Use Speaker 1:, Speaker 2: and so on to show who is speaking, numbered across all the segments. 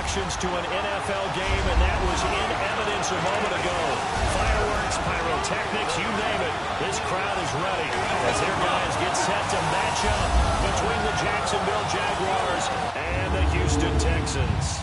Speaker 1: connections to an NFL game, and that was in evidence a moment ago. Fireworks, pyrotechnics, you name it. This crowd is ready as their guys get set to match up between the Jacksonville Jaguars and the Houston Texans.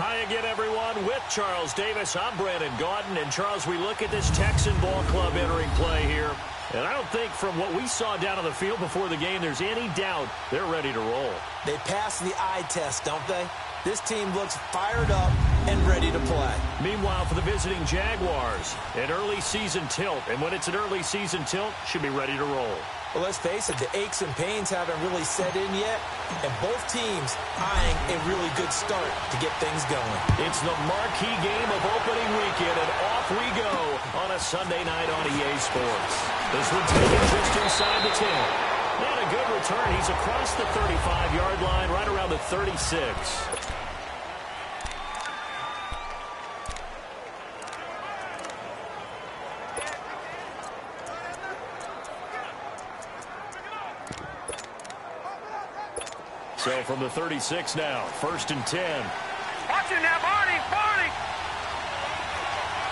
Speaker 1: Hi again, everyone. With Charles Davis, I'm Brandon Gaudin. And, Charles, we look at this Texan ball club entering play here. And I don't think from what we saw down on the field before the game there's any doubt they're ready to roll.
Speaker 2: They pass the eye test, don't they? This team looks fired up and ready to play.
Speaker 1: Meanwhile, for the visiting Jaguars, an early season tilt. And when it's an early season tilt, should be ready to roll.
Speaker 2: Well, let's face it, the aches and pains haven't really set in yet, and both teams eyeing a really good start to get things going.
Speaker 1: It's the marquee game of opening weekend, and off we go on a Sunday night on EA Sports. This one taken just inside the 10. And a good return. He's across the 35-yard line, right around the 36. So from the 36 now, 1st and 10.
Speaker 3: Watch it now, Barney.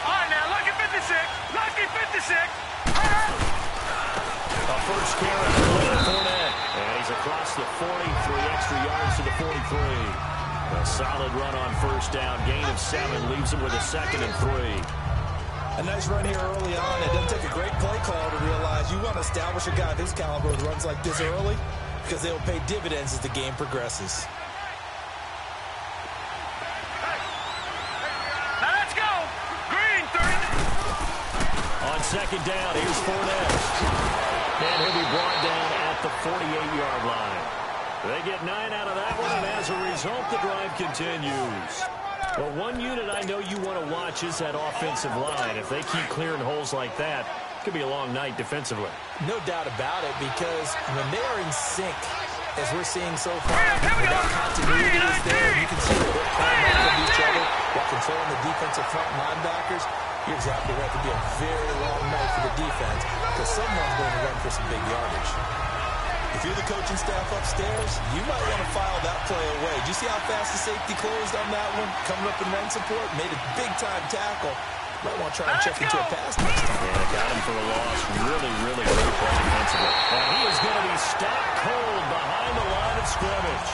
Speaker 3: All right, now, lucky 56. Lucky 56.
Speaker 1: A first carry for Leonard Fournette. And he's across the 40, 3 extra yards to the 43. A solid run on first down. Gain of 7 leaves him with a 2nd and 3.
Speaker 2: A nice run here early on. It doesn't take a great play call to realize you want to establish a guy of his caliber with runs like this early, because they'll pay dividends as the game progresses.
Speaker 3: Now let's go. Green, 30.
Speaker 1: On 2nd down, here's Fournette. And he'll be brought down at the 48-yard line. They get 9 out of that one, and as a result, the drive continues. Well, one unit I know you want to watch is that offensive line. If they keep clearing holes like that, it could be a long night defensively.
Speaker 2: No doubt about it, because when they are in sync, as we're seeing so far, when that continuity is there, you can see that they're playing off of each other while controlling the defensive front linebackers. You're exactly right. It could be a very long night for the defense because someone's going to run for some big yardage. If you're the coaching staff upstairs, you might want to file that play away. Did you see how fast the safety closed on that one? Coming up in run support, made a big-time tackle. Might want to try and check into a pass next time.
Speaker 1: Yeah, got him for a loss. Really, really great play defensively. And he is going to be stopped cold behind the line of scrimmage.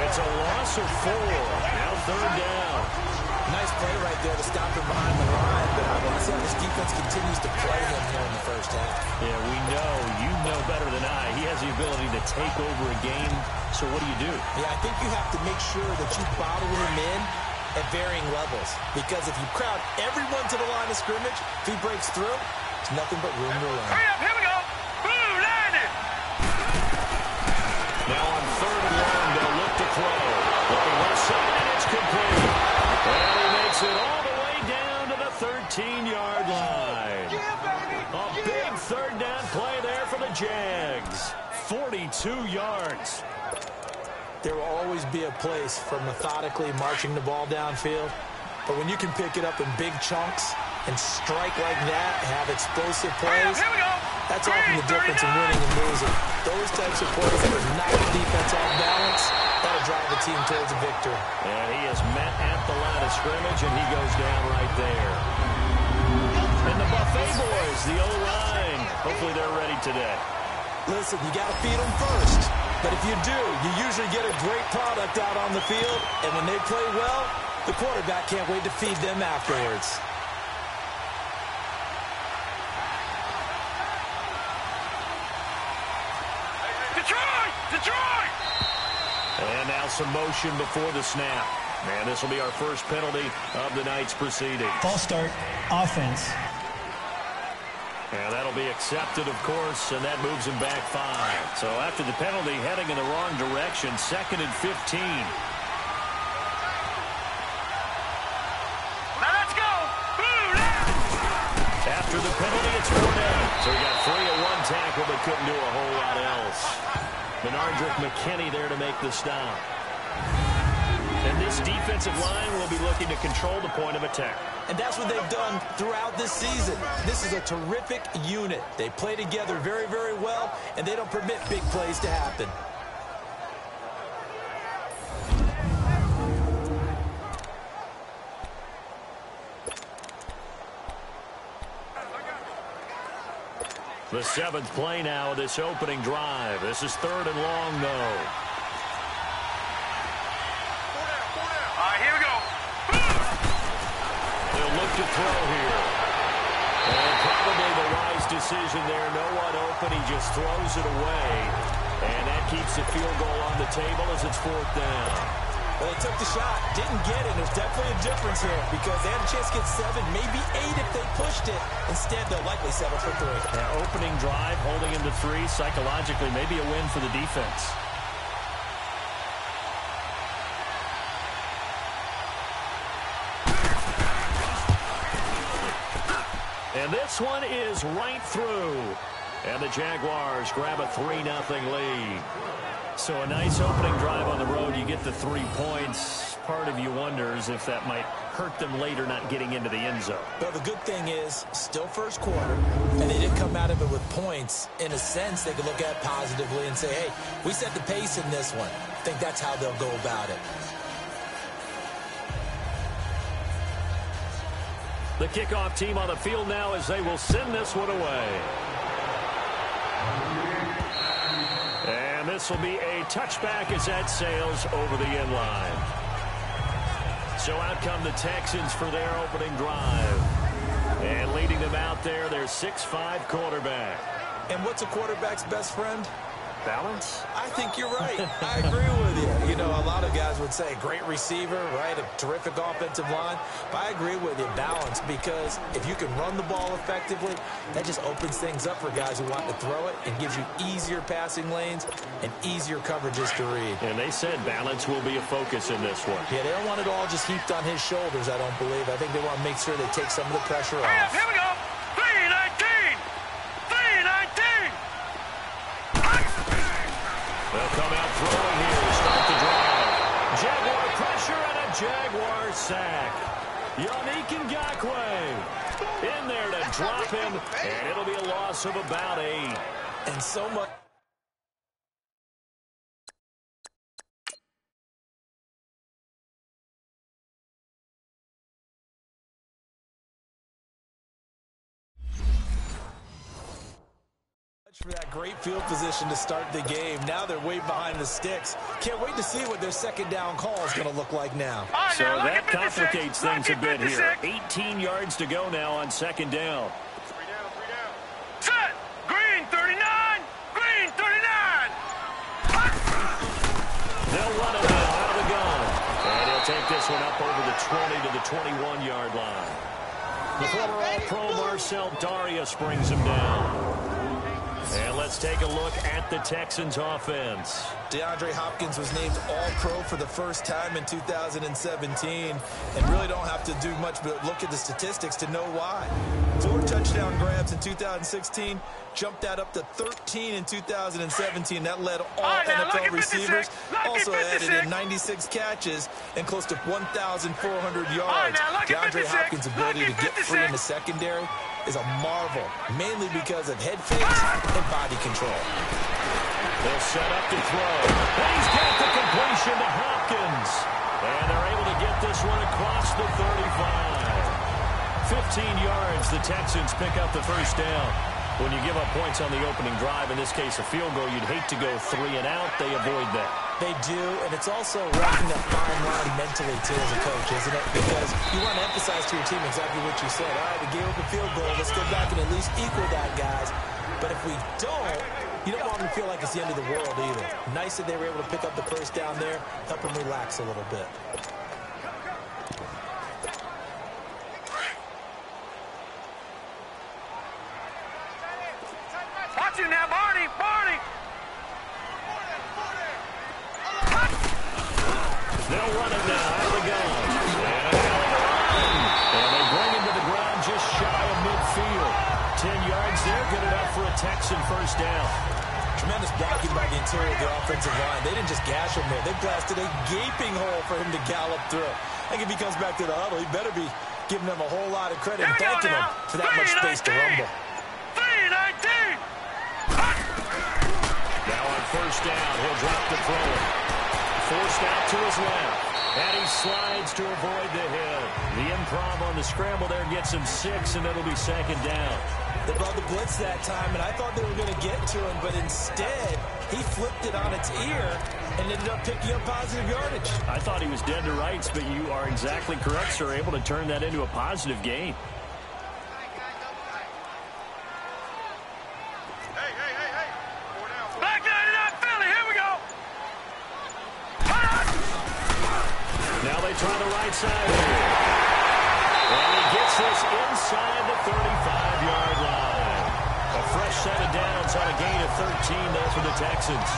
Speaker 1: It's a loss of 4. Now 3rd down.
Speaker 2: Nice play right there to stop him behind the line, but I want to see how this defense continues to play him here in the first half.
Speaker 1: Yeah, we know. You know better than I. He has the ability to take over a game. So what do?
Speaker 2: Yeah, I think you have to make sure that you bottle him in at varying levels. Because if you crowd everyone to the line of scrimmage, if he breaks through, there's nothing but room to run.
Speaker 3: Hurry up, here we go. Boom, landed.
Speaker 1: Now on 3rd and 1, they'll look to throw. Looking left side, and it's complete. And he makes it all the way down to the 13-yard line. A big 3rd down play there for the Jags. 42 yards.
Speaker 2: There will always be a place for methodically marching the ball downfield. But when you can pick it up in big chunks and strike like that, have explosive plays, that's often the difference in winning and losing. Those types of plays that would knock the defense off balance, that'll drive the team towards a victory.
Speaker 1: And he is met at the line of scrimmage, and he goes down right there. And the Buffet boys, the O-line, hopefully they're ready today.
Speaker 2: Listen, you got to feed them first. But if you do, you usually get a great product out on the field. And when they play well, the quarterback can't wait to feed them afterwards.
Speaker 3: Detroit!
Speaker 1: And now some motion before the snap. And this will be our first penalty of the night's proceeding.
Speaker 4: False start, offense.
Speaker 1: And that'll be accepted, of course, and that moves him back 5. So after the penalty, heading in the wrong direction, 2nd and 15.
Speaker 3: Now let's go! Boom!
Speaker 1: After the penalty, it's Fournette. So he got 3 at 1 tackle, but couldn't do a whole lot else. Benardrick McKinney there to make the stop. And this defensive line will be looking to control the point of attack.
Speaker 2: And that's what they've done throughout this season. This is a terrific unit. They play together very, very well, and they don't permit big plays to happen.
Speaker 1: The 7th play now of this opening drive. This is 3rd and long, though.
Speaker 3: All right, here we go.
Speaker 1: They'll look to throw here. And probably the wise decision there. No one open. He just throws it away. And that keeps the field goal on the table as it's 4th down.
Speaker 2: Well, they took the shot, didn't get it. There's definitely a difference here because they had a chance to get 7, maybe 8 if they pushed it. Instead, they'll likely settle for 3.
Speaker 1: Yeah, opening drive, holding him to 3, psychologically, maybe a win for the defense. And this one is right through. And the Jaguars grab a 3-0 lead. So a nice opening drive on the road. You get the 3 points. Part of you wonders if that might hurt them later not getting into the end zone.
Speaker 2: Well, the good thing is, still first quarter, and they didn't come out of it with points. In a sense, they could look at it positively and say, hey, we set the pace in this one. I think that's how they'll go about it.
Speaker 1: The kickoff team on the field now as they will send this one away. And this will be a touchback as that sails over the end line. So out come the Texans for their opening drive. And leading them out there, their 6'5" quarterback.
Speaker 2: And what's a quarterback's best friend?
Speaker 1: Balance?
Speaker 2: I think you're right. I agree with you. You know, a lot of guys would say great receiver, right? A terrific offensive line. But I agree with you, balance, because if you can run the ball effectively, that just opens things up for guys who want to throw it and gives you easier passing lanes and easier coverages to read.
Speaker 1: And they said balance will be a focus in this one.
Speaker 2: Yeah, they don't want it all just heaped on his shoulders, I don't believe. I think they want to make sure they take some of the pressure off.
Speaker 3: Here we go. 3-19. 3-19.
Speaker 1: They'll come out throwing here to start the drive. Jaguar pressure and a Jaguar sack. Yannick Ngakoue in there to drop him, and it'll be a loss of about 8.
Speaker 2: And so much. For that great field position to start the game. Now they're way behind the sticks. Can't wait to see what their second down call is going to look like now.
Speaker 1: So that complicates things a bit here. 18 yards to go now on second down.
Speaker 3: 3 down. Set. Green 39. Green 39.
Speaker 1: They'll run it now out of the gun. And he'll take this one up over the 20 to the 21-yard line. The former All-Pro Marcel Darius brings him down. And let's take a look at the Texans offense.
Speaker 2: DeAndre Hopkins was named All-Pro for the first time in 2017 and really don't have to do much but look at the statistics to know why. 4 touchdown grabs in 2016, jumped that up to 13 in 2017. That led all NFL receivers. Also added in 96 catches and close to 1,400 yards. DeAndre Hopkins' ability to get free in the secondary is a marvel, mainly because of head fakes and body control.
Speaker 1: They'll set up to throw. And he's got the completion to Hopkins. And they're able to get this one across the 35. 15 yards, the Texans pick up the first down. When you give up points on the opening drive, in this case a field goal, you'd hate to go 3 and out. They avoid that.
Speaker 2: They do, and it's also walking that fine line mentally, too, as a coach, isn't it? Because you want to emphasize to your team exactly what you said. All right, we gave up a field goal. Let's go back and at least equal that, guys. But if we don't, you don't want them to feel like it's the end of the world either. Nice that they were able to pick up the first down there, help them relax a little bit.
Speaker 3: Watch it now, Barney.
Speaker 1: They'll run it now out of the gun. And they bring him to the ground just shy of midfield. 10 yards there, good enough for a Texan first down.
Speaker 2: Tremendous blocking by the interior of the offensive line. They didn't just gash him there. They blasted a gaping hole for him to gallop through. I think if he comes back to the huddle, he better be giving them a whole lot of credit and thanking them for that much space to rumble.
Speaker 3: 3-19.
Speaker 1: Now on first down, he'll drop the throw. Forced out to his left. And he slides to avoid the hit. The improv on the scramble there gets him 6, and it'll be second down.
Speaker 2: They brought the blitz that time, and I thought they were going to get to him, but instead, he flipped it on its ear and ended up picking up positive yardage.
Speaker 1: I thought he was dead to rights, but you are exactly correct, sir. Able to turn that into a positive gain.
Speaker 3: Back 99 Philly, here we go.
Speaker 1: Now they try the right side here. And he gets this inside the 35-yard line. A fresh set of downs on a gain of 13 there for the Texans.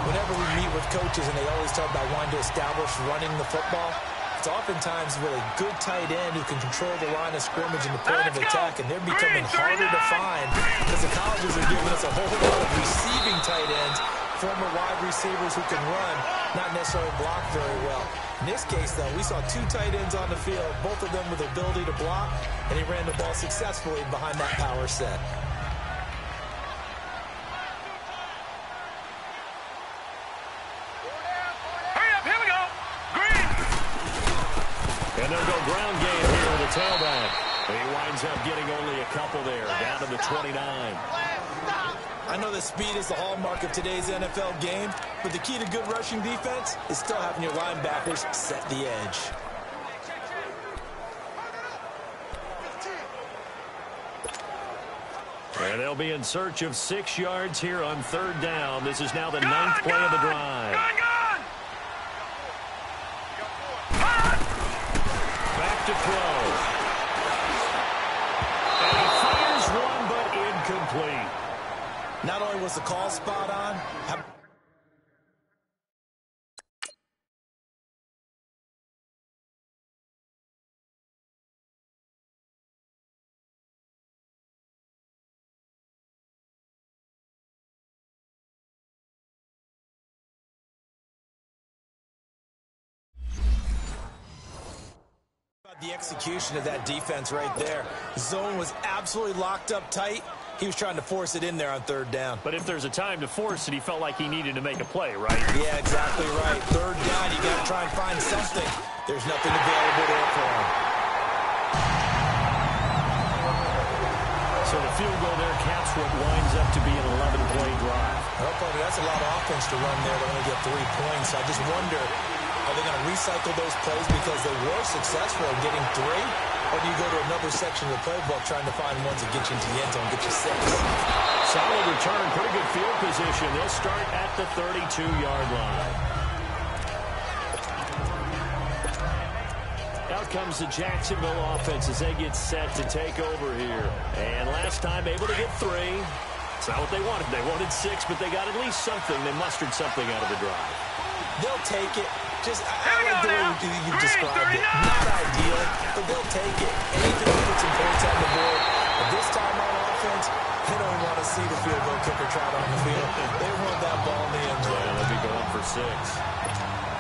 Speaker 2: Whenever we meet with coaches and they always talk about wanting to establish running the football, it's oftentimes with a good tight end who can control the line of scrimmage and the point of attack, and they're becoming harder to find because the colleges are giving us a whole lot of receiving tight ends, former wide receivers who can run, not necessarily block very well. In this case, though, we saw two tight ends on the field, both of them with the ability to block, and he ran the ball successfully behind that power set.
Speaker 3: Hurry up, here we go. Green.
Speaker 1: And they'll go ground game here with the tailback. He winds up getting only a couple there, down to the 29.
Speaker 2: I know that speed is the hallmark of today's NFL game, but the key to good rushing defense is still having your linebackers set the edge.
Speaker 1: And they'll be in search of 6 yards here on third down. This is now the 9th play of the drive.
Speaker 3: Gun.
Speaker 1: Back to throw. And he fires one, but incomplete.
Speaker 2: Not only was the call spot on, the execution of that defense right there. Zone was absolutely locked up tight. He was trying to force it in there on third down.
Speaker 1: But if there's a time to force it, he felt like he needed to make a play, right?
Speaker 2: Yeah, exactly right. Third down, you got to try and find something. There's nothing available there for him.
Speaker 1: So the field goal there caps what winds up to be an 11-play drive.
Speaker 2: Well, buddy, that's a lot of offense to run there to only get 3 points. I just wonder, are they going to recycle those plays because they were successful in getting 3? Or do you go to another section of the playbook trying to find ones that get you into the end zone, get you 6?
Speaker 1: Solid return, pretty good field position. They'll start at the 32-yard line. Out comes the Jacksonville offense as they get set to take over here. And last time able to get 3. It's not what they wanted. They wanted 6, but they got at least something. They mustered something out of the drive.
Speaker 2: They'll take it. Just, I like the way you described it. Not ideal, but they'll take it. Anything to put some points on the board. But this time on offense, they don't want to see the field goal kicker trot on the field. They want that ball in the end zone.
Speaker 1: Yeah, they'll be going for 6.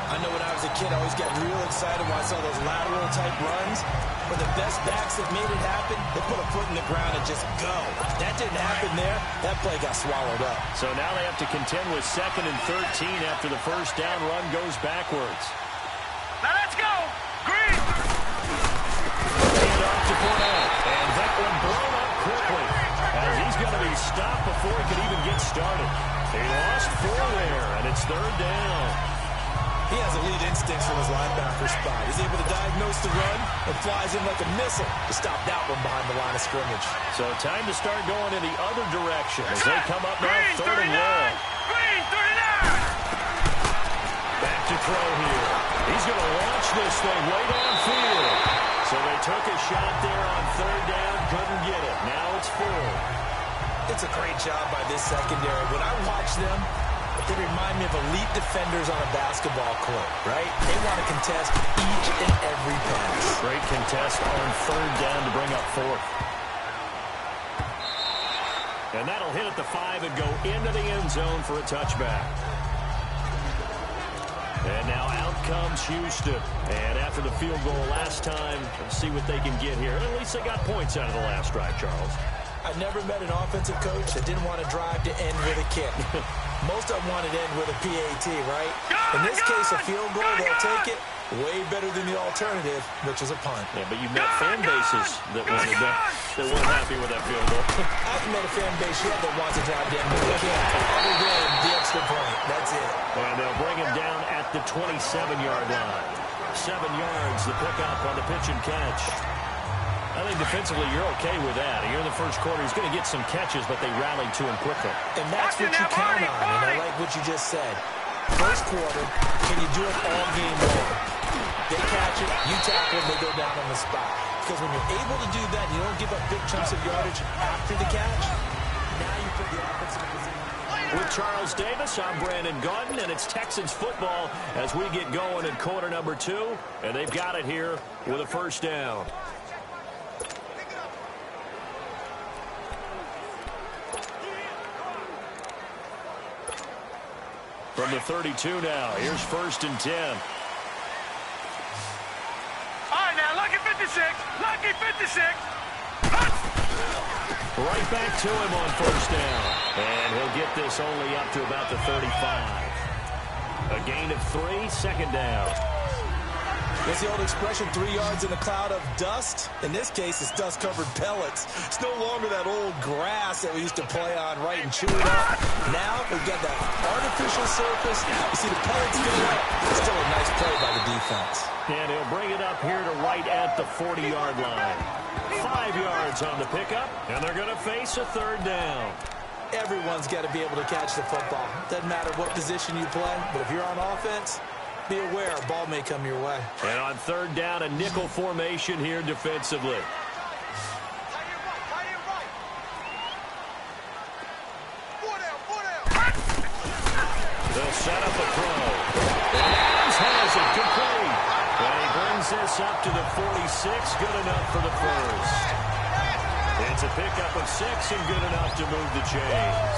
Speaker 2: I know when I was a kid, I always got real excited when I saw those lateral-type runs. But the best backs that made it happen, they put a foot in the ground and just go. That didn't happen there. That play got swallowed up.
Speaker 1: So now they have to contend with 2nd and 13 after the first down run goes backwards.
Speaker 3: Now let's go. Green.
Speaker 1: And off to Fournette. And that one blown up quickly as he's going to be stopped before he can even get started. He lost 4 there, and it's third down.
Speaker 2: He has elite instincts from his linebacker spot. He's able to diagnose the run and flies in like a missile to stop that one behind the line of scrimmage.
Speaker 1: So time to start going in the other direction as they come up now third and long.
Speaker 3: Green 39.
Speaker 1: Back to throw here. He's going to launch this thing way downfield. So they took a shot there on third down, couldn't get it. Now it's 4.
Speaker 2: It's a great job by this secondary. When I watch them, they remind me of elite defenders on a basketball court, right? They want to contest each and every pass.
Speaker 1: Great contest on third down to bring up 4th. And that'll hit at the 5 and go into the end zone for a touchback. And now out comes Houston. And after the field goal last time, let's see what they can get here. At least they got points out of the last drive, Charles.
Speaker 2: I never met an offensive coach that didn't want to drive to end with a kick. Most of them wanted to end with a PAT, right? In this case, a field goal, they'll take it. Way better than the alternative, which is a punt.
Speaker 1: Yeah, but you've met fan bases that weren't happy with that field goal.
Speaker 2: I haven't met a fan base yet that wants to drive down the camp other than the extra point. That's it.
Speaker 1: And they'll bring him down at the 27-yard line. 7 yards, the pickup on the pitch and catch. I think defensively you're okay with that. Here in the first quarter, he's going to get some catches, but they rallied to him quickly.
Speaker 2: And that's what you count on, and I like what you just said. First quarter, can you do it all game long? They catch it, you tackle, they go down on the spot. Because when you're able to do that, you don't give up big chunks of yardage after the catch. Now you put the offensive position.
Speaker 1: With Charles Davis, I'm Brandon Gaudin, and it's Texans football as we get going in quarter number 2. And they've got it here with a first down. From the 32 now, here's 1st and 10.
Speaker 3: All right, now, lucky 56. Lucky 56.
Speaker 1: Right back to him on first down. And he'll get this only up to about the 35. A gain of 3, 2nd down.
Speaker 2: What's the old expression, 3 yards in a cloud of dust? In this case, it's dust-covered pellets. It's no longer that old grass that we used to play on, right, and chew it up. Now we've got that artificial surface. You see the pellets going up. It's still a nice play by the defense.
Speaker 1: And he'll bring it up here to right at the 40-yard line. 5 yards on the pickup, and they're going to face a 3rd down.
Speaker 2: Everyone's got to be able to catch the football. Doesn't matter what position you play, but if you're on offense, be aware a ball may come your way.
Speaker 1: And on 3rd down, a nickel formation here defensively. They'll set up a throw. Adams has it complete. And he brings this up to the 46. Good enough for the first. It's a pickup of 6 and good enough to move the chains.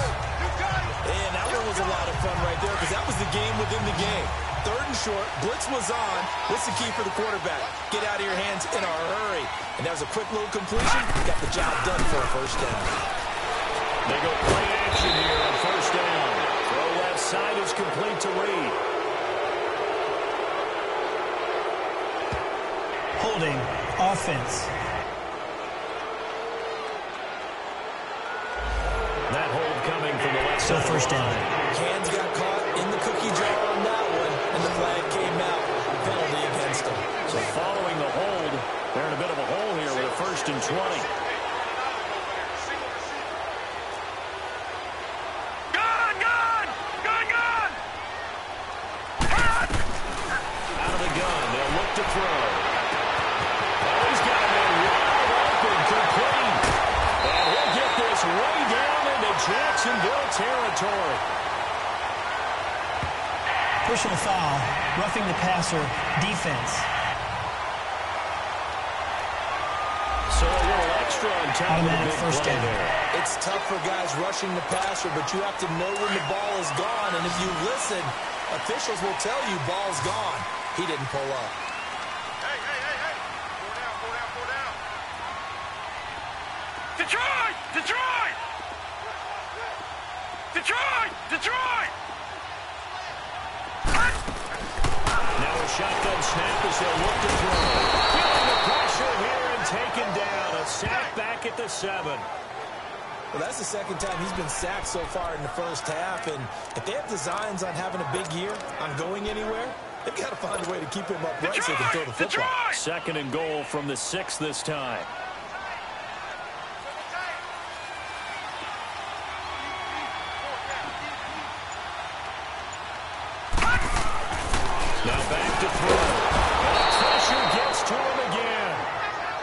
Speaker 2: And that one was a lot of fun right there because that was the game within the game. 3rd and short, blitz was on. What's the key for the quarterback? Get out of your hands in a hurry. And that was a quick little completion. Got the job done for a first down.
Speaker 1: They go play action here on first down. Throw left side is complete to Reed.
Speaker 4: Holding. Offense.
Speaker 1: That hold coming from the left side.
Speaker 4: First down.
Speaker 2: Hands got caught in the cookie jar on that one, and the flag came out. Penalty against him.
Speaker 1: So following the hold, they're in a bit of a hole here with a 1st and 20.
Speaker 3: Gun! Gun! Gun! Gun!
Speaker 1: Out of the gun, they'll look to throw. Oh, he's got a man wide open, complete. And he'll get this way down into Jacksonville territory.
Speaker 4: Personal foul. Roughing the passer. Defense.
Speaker 1: So a little extra on top of the
Speaker 4: Automatic
Speaker 1: big
Speaker 4: first
Speaker 1: play
Speaker 4: down.
Speaker 1: there.
Speaker 2: It's tough for guys rushing the passer, but you have to know when the ball is gone. And if you listen, officials will tell you ball's gone. He didn't pull up.
Speaker 3: Hey, hey, hey, hey. Four down, four down, four down. Detroit! Detroit! Detroit! Detroit!
Speaker 1: Now a shotgun snap as they'll look to throw. Feeling the pressure here and taken down. A sack back at the 7.
Speaker 2: Well, that's the 2nd time he's been sacked so far in the first half. And if they have designs on having a big year, on going anywhere, they've got to find a way to keep him upright so they can throw the football.
Speaker 3: Detroit!
Speaker 1: 2nd and goal from the 6 this time. Now back to throw. Pressure gets to him again.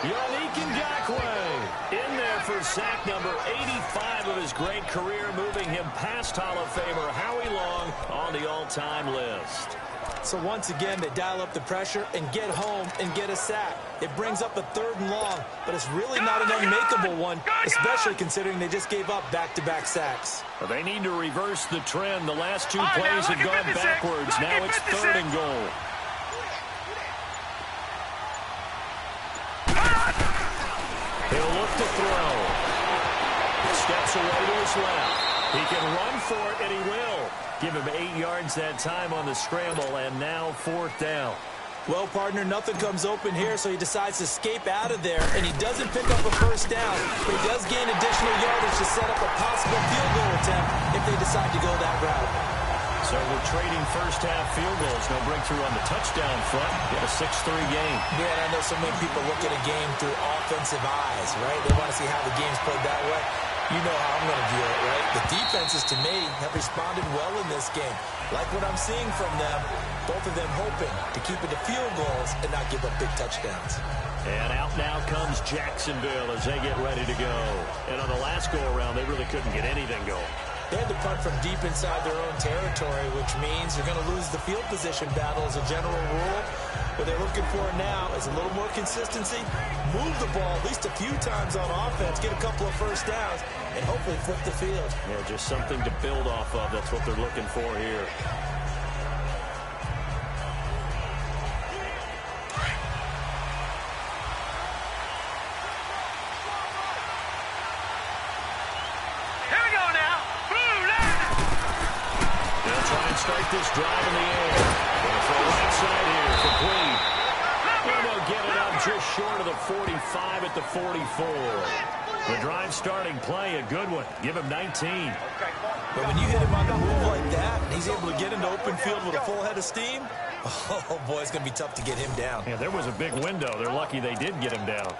Speaker 1: Yannick Ngakoue in there for sack number 85 of his great career, moving him past Hall of Famer Howie Long on the all-time list.
Speaker 2: So once again, they dial up the pressure and get home and get a sack. It brings up a 3rd and long, but it's really not an unmakeable one, especially considering they just gave up back-to-back sacks.
Speaker 1: Well, they need to reverse the trend. The last 2 plays have gone backwards. Now it's 3rd and goal. He'll look to throw. Steps away to his left. He can run for it, and he will. Give him 8 yards that time on the scramble, and now 4th down.
Speaker 2: Well, partner, nothing comes open here, so he decides to escape out of there, and he doesn't pick up a first down, but he does gain additional yardage to set up a possible field goal attempt if they decide to go that route.
Speaker 1: So we're trading first-half field goals. No breakthrough on the touchdown front. Get a 6-3 game.
Speaker 2: Yeah, and I know so many people look at a game through offensive eyes, right? They want to see how the game's played that way. You know how I'm going to view it, right? The defenses, to me, have responded well in this game. Like what I'm seeing from them, both of them hoping to keep it to field goals and not give up big touchdowns.
Speaker 1: And out now comes Jacksonville as they get ready to go. And on the last go-around, they really couldn't get anything going.
Speaker 2: They had to punt from deep inside their own territory, which means they're going to lose the field position battle as a general rule. What they're looking for now is a little more consistency, move the ball at least a few times on offense, get a couple of first downs, and hopefully flip the field.
Speaker 1: Yeah, just something to build off of. That's what they're looking for here. Start this drive in the air. Going for the right side here, complete. And they'll get it up just short of the 45 at the 44. The drive starting play, a good one. Give him 19.
Speaker 2: But when you hit him on the move like that, and he's able to get into open field with a full head of steam, oh boy, it's going to be tough to get him down.
Speaker 1: Yeah, there was a big window. They're lucky they did get him down.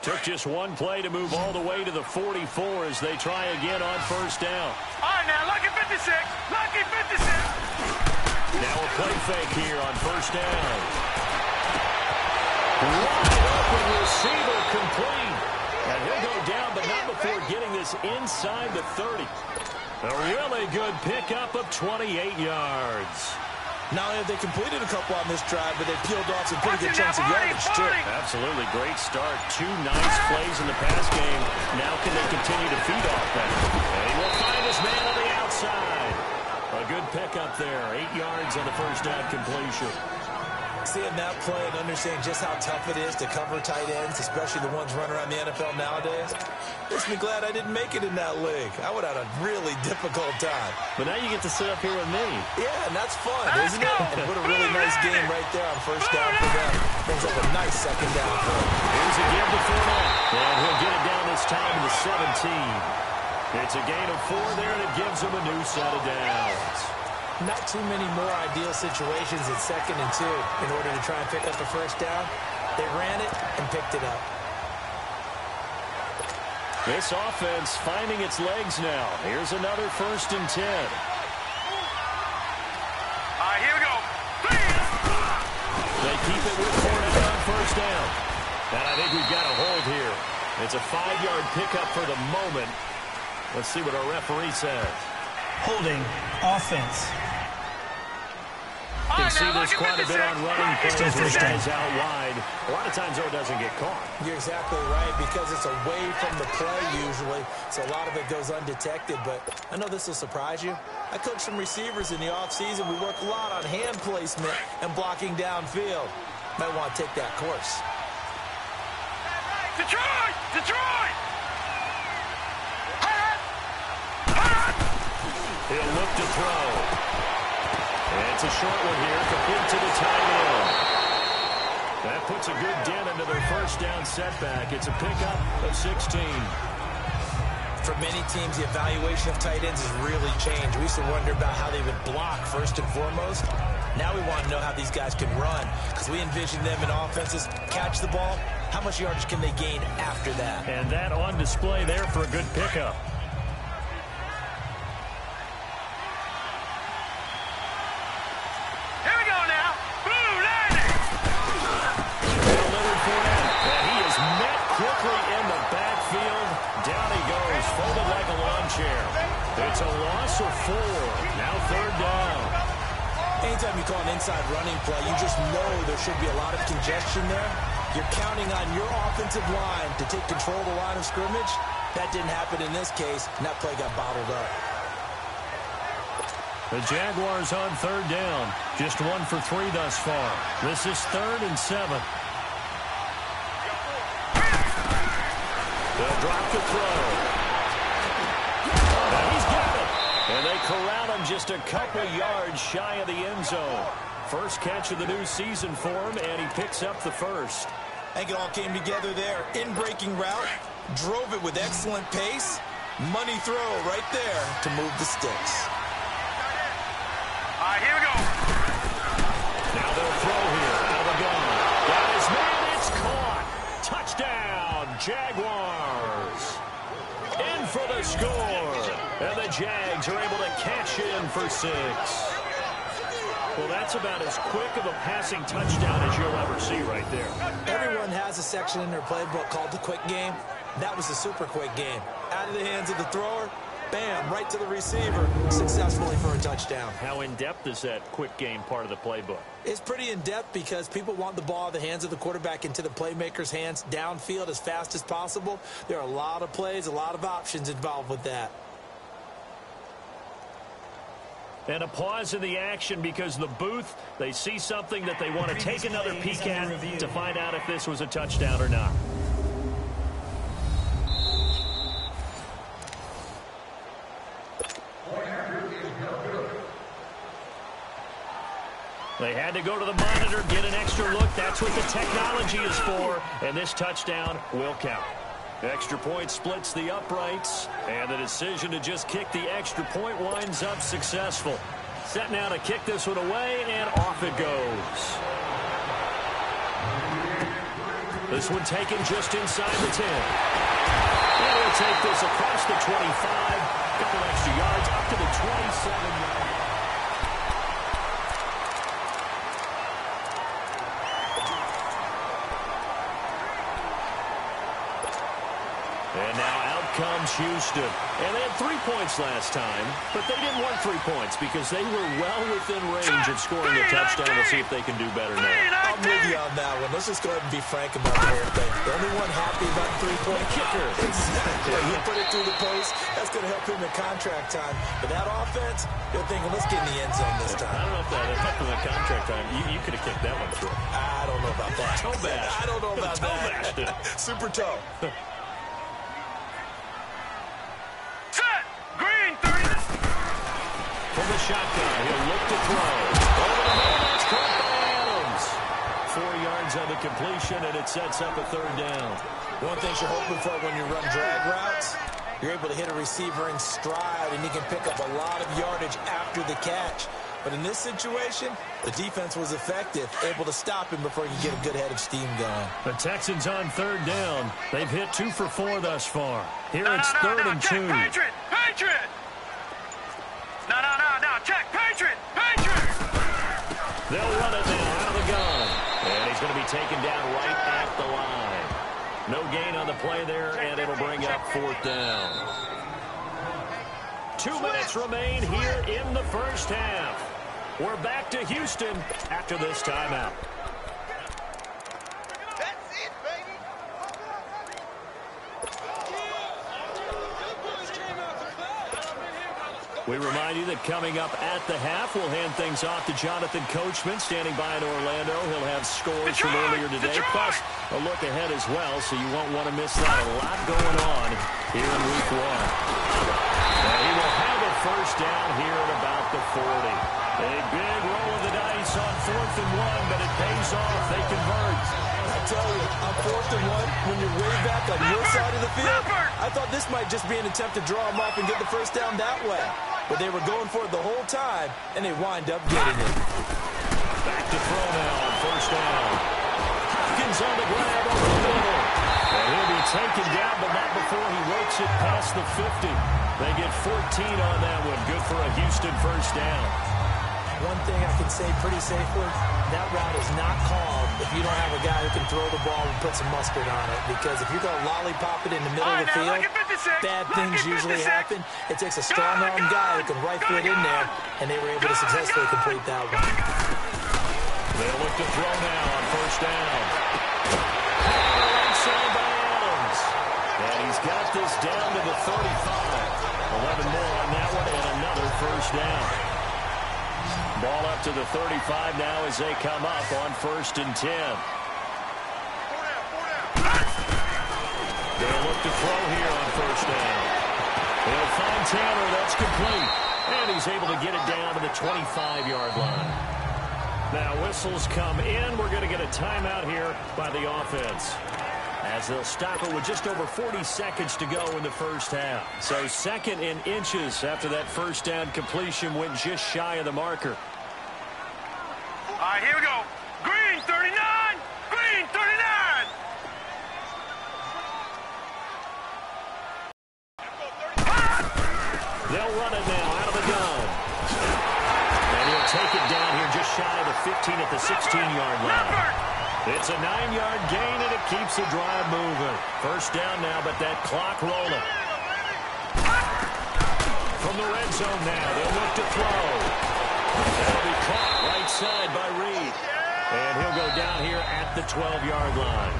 Speaker 1: Took just one play to move all the way to the 44 as they try again on first down.
Speaker 3: All right, now, lucky 56. Lucky 56.
Speaker 1: Now a play fake here on first down. Wide open receiver complete. And he'll go down, but not before getting this inside the 30. A really good pickup of 28 yards.
Speaker 2: Not only have they completed a couple on this drive, but they peeled off some pretty good chunks of yardage, too.
Speaker 1: Absolutely great start. 2 nice plays in the pass game. Now can they continue to feed off that? And he will find his man on the outside. A good pickup there. 8 yards on the first down completion.
Speaker 2: Seeing that play and understanding just how tough it is to cover tight ends, especially the ones running around the NFL nowadays, makes me glad I didn't make it in that league. I would have had a really difficult time.
Speaker 1: But now you get to sit up here with me.
Speaker 2: Yeah, and that's fun, isn't it? And put a really nice game right there on first down for them. Brings up a nice second down for them.
Speaker 1: Here's a give to Fournette. And he'll get it down this time to the 17. It's a gain of 4 there, and it gives him a new set of downs.
Speaker 2: Not too many more ideal situations at 2nd and 2 in order to try and pick up a first down. They ran it and picked it up.
Speaker 1: This offense finding its legs now. Here's another 1st and 10.
Speaker 3: All right, here we go.
Speaker 1: They keep it with Fournette on first down. And I think we've got a hold here. It's a 5-yard pickup for the moment. Let's see what our referee says.
Speaker 4: Holding offense.
Speaker 1: You can see this quite a bit on running plays with guys out wide. A lot of times, though, it doesn't get caught.
Speaker 2: You're exactly right, because it's away from the play usually, so a lot of it goes undetected. But I know this will surprise you. I coach some receivers in the offseason. We work a lot on hand placement and blocking downfield. Might want to take that course.
Speaker 3: Detroit! Detroit!
Speaker 1: He'll look to throw. It's a short one here, complete to the tight end. That puts a good dent into their first down setback. It's a pickup of 16.
Speaker 2: For many teams, the evaluation of tight ends has really changed. We used to wonder about how they would block first and foremost. Now we want to know how these guys can run, because we envision them in offenses catch the ball. How much yardage can they gain after that?
Speaker 1: And that on display there for a good pickup. It's a loss of 4. Now 3rd down.
Speaker 2: Anytime you call an inside running play, you just know there should be a lot of congestion there. You're counting on your offensive line to take control of the line of scrimmage. That didn't happen in this case, and that play got bottled up.
Speaker 1: The Jaguars on 3rd down. Just 1 for 3 thus far. This is 3rd and 7. They'll drop the throw. corral him just a couple yards shy of the end zone. First catch of the new season for him, and he picks up the first.
Speaker 2: I think it all came together there. In-breaking route, drove it with excellent pace. Money throw right there to move the sticks.
Speaker 3: All right, here we go.
Speaker 1: Now they'll throw here out of the gun. Got his man, it's caught. Touchdown, Jaguars. In for the score. And the Jags are able to cash in for 6. Well, that's about as quick of a passing touchdown as you'll ever see right there.
Speaker 2: Everyone has a section in their playbook called the quick game. That was the super quick game. Out of the hands of the thrower, bam, right to the receiver, successfully for a touchdown.
Speaker 1: How in-depth is that quick game part of the playbook?
Speaker 2: It's pretty in-depth because people want the ball in the hands of the quarterback into the playmaker's hands downfield as fast as possible. There are a lot of plays, a lot of options involved with that.
Speaker 1: And a pause in the action because the booth, they see something that they want to take another peek at to find out if this was a touchdown or not. They had to go to the monitor, get an extra look. That's what the technology is for. And this touchdown will count. Extra point splits the uprights. And the decision to just kick the extra point winds up successful. Set now to kick this one away, and off it goes. This one taken just inside the 10. And we'll take this across the 25. Couple extra yards up to the 27-yard. And now out comes Houston. And they had 3 points last time, but they didn't want 3 points because they were well within range of scoring a touchdown. We'll see if they can do better now.
Speaker 2: I'm with you on that one. Let's just go ahead and be frank about the whole thing. The only one happy about the three-point kicker. Exactly. He put it through the post. That's going to help him in contract time. But that offense, they're thinking, let's get in the end zone this time.
Speaker 1: I don't know if that helped him in contract time. You could have kicked that one through.
Speaker 2: I don't know about that.
Speaker 1: Toe bash.
Speaker 2: I don't know about
Speaker 1: toe
Speaker 2: that.
Speaker 1: Bashed.
Speaker 2: Super toe.
Speaker 1: From the shotgun, he'll look to throw. Over the middle, that's caught by Adams. 4 yards on the completion, and it sets up a third down.
Speaker 2: One thing you're hoping for when you run drag routes, you're able to hit a receiver in stride, and he can pick up a lot of yardage after the catch. But in this situation, the defense was effective, able to stop him before he could get a good head of steam going.
Speaker 1: The Texans on third down. They've hit 2 for 4 thus far. Here it's third and 2.
Speaker 3: Patriot! Patriot! No, check, Patriot! Patriot!
Speaker 1: They'll run it now out of the gun. And he's going to be taken down right at the line. No gain on the play there, and it'll bring up fourth down. 2 minutes remain here in the first half. We're back to Houston after this timeout. We remind you that coming up at the half, we'll hand things off to Jonathan Coachman, standing by in Orlando. He'll have scores from earlier today, plus a look ahead as well, so you won't want to miss that. A lot going on here in Week 1. And he will have a first down here at about the 40. A big roll of the dice on 4th and 1, but it pays off. They convert.
Speaker 2: I tell you, on 4th and 1, when you're way back on your side of the field, I thought this might just be an attempt to draw him off and get the first down that way. But they were going for it the whole time, and they wind up getting it.
Speaker 1: Back to throw now on first down. Hopkins on the grab over the middle. And he'll be taken down, but not before he works it past the 50. They get 14 on that one. Good for a Houston first down.
Speaker 2: One thing I can say pretty safely, that route is not called if you don't have a guy who can throw the ball and put some mustard on it. Because if you're going to lollipop it in the middle of the field, bad things usually happen. It takes a strong-arm guy who can rifle it in there, and they were able to successfully complete that one.
Speaker 1: They'll look to throw now on first down. Right side by Adams. And he's got this down to the 35. 11 more on that one, and another first down. Ball up to the 35 now as they come up on 1st and 10. They'll look to throw here on first down. They'll find Tanner. That's complete. And he's able to get it down to the 25-yard line. Now whistles come in. We're going to get a timeout here by the offense, as they'll stop it with just over 40 seconds to go in the first half. So second in inches after that first down completion went just shy of the marker.
Speaker 3: All right, here we go. Green 39. Green 39.
Speaker 1: They'll run it now out of the gun. And he'll take it down here just shy of the 15 at the 16-yard line. It's a 9-yard gain, and it keeps the drive moving. First down now, but that clock rolling. From the red zone now, they'll look to throw. That'll be caught right side by Reed. And he'll go down here at the 12-yard line.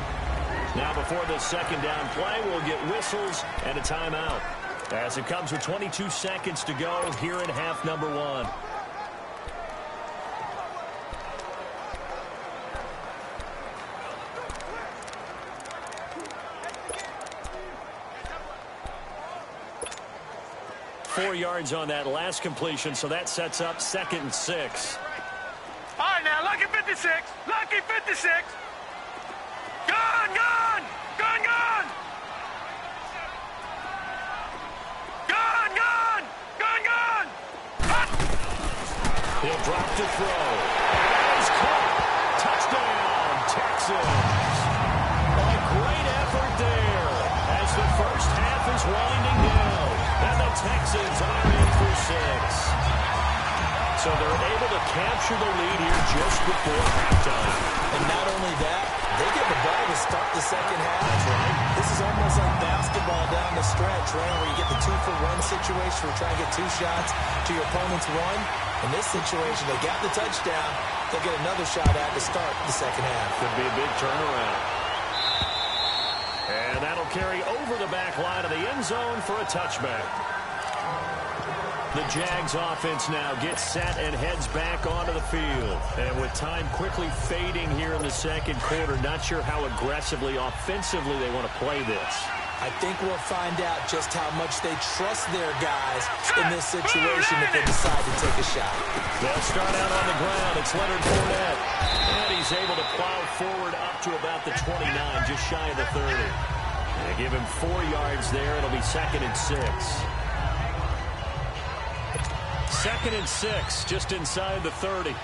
Speaker 1: Now before the second down play, we'll get whistles and a timeout, as it comes with 22 seconds to go here in half number one. Four yards on that last completion, so that sets up 2nd and 6.
Speaker 3: All right, now, lucky 56. Lucky 56. Gun, gun. Gun, gun. Gun, gun. Gun, gun. Hut.
Speaker 1: He'll drop to throw. And he's caught. Touchdown, Texans. A great effort there as the first half is winding down. And the Texans are in for 6. So they're able to capture the lead here just before halftime.
Speaker 2: And not only that, they get the ball to start the second half. Right? This is almost like basketball down the stretch, right, where you get the 2-for-1 situation where you're trying to get 2 shots to your opponent's 1. In this situation, they got the touchdown. They'll get another shot at to start the second half.
Speaker 1: Could be a big turnaround. And that'll carry over the back line of the end zone for a touchback. The Jags offense now gets set and heads back onto the field. And with time quickly fading here in the second quarter, not sure how aggressively, offensively they want to play this.
Speaker 2: I think we'll find out just how much they trust their guys in this situation if they decide to take a shot.
Speaker 1: They'll start out on the ground. It's Leonard Fournette. And he's able to plow forward up to about the 29, just shy of the 30. And they give him 4 yards there. It'll be 2nd and 6. 2nd and 6, just inside the 30.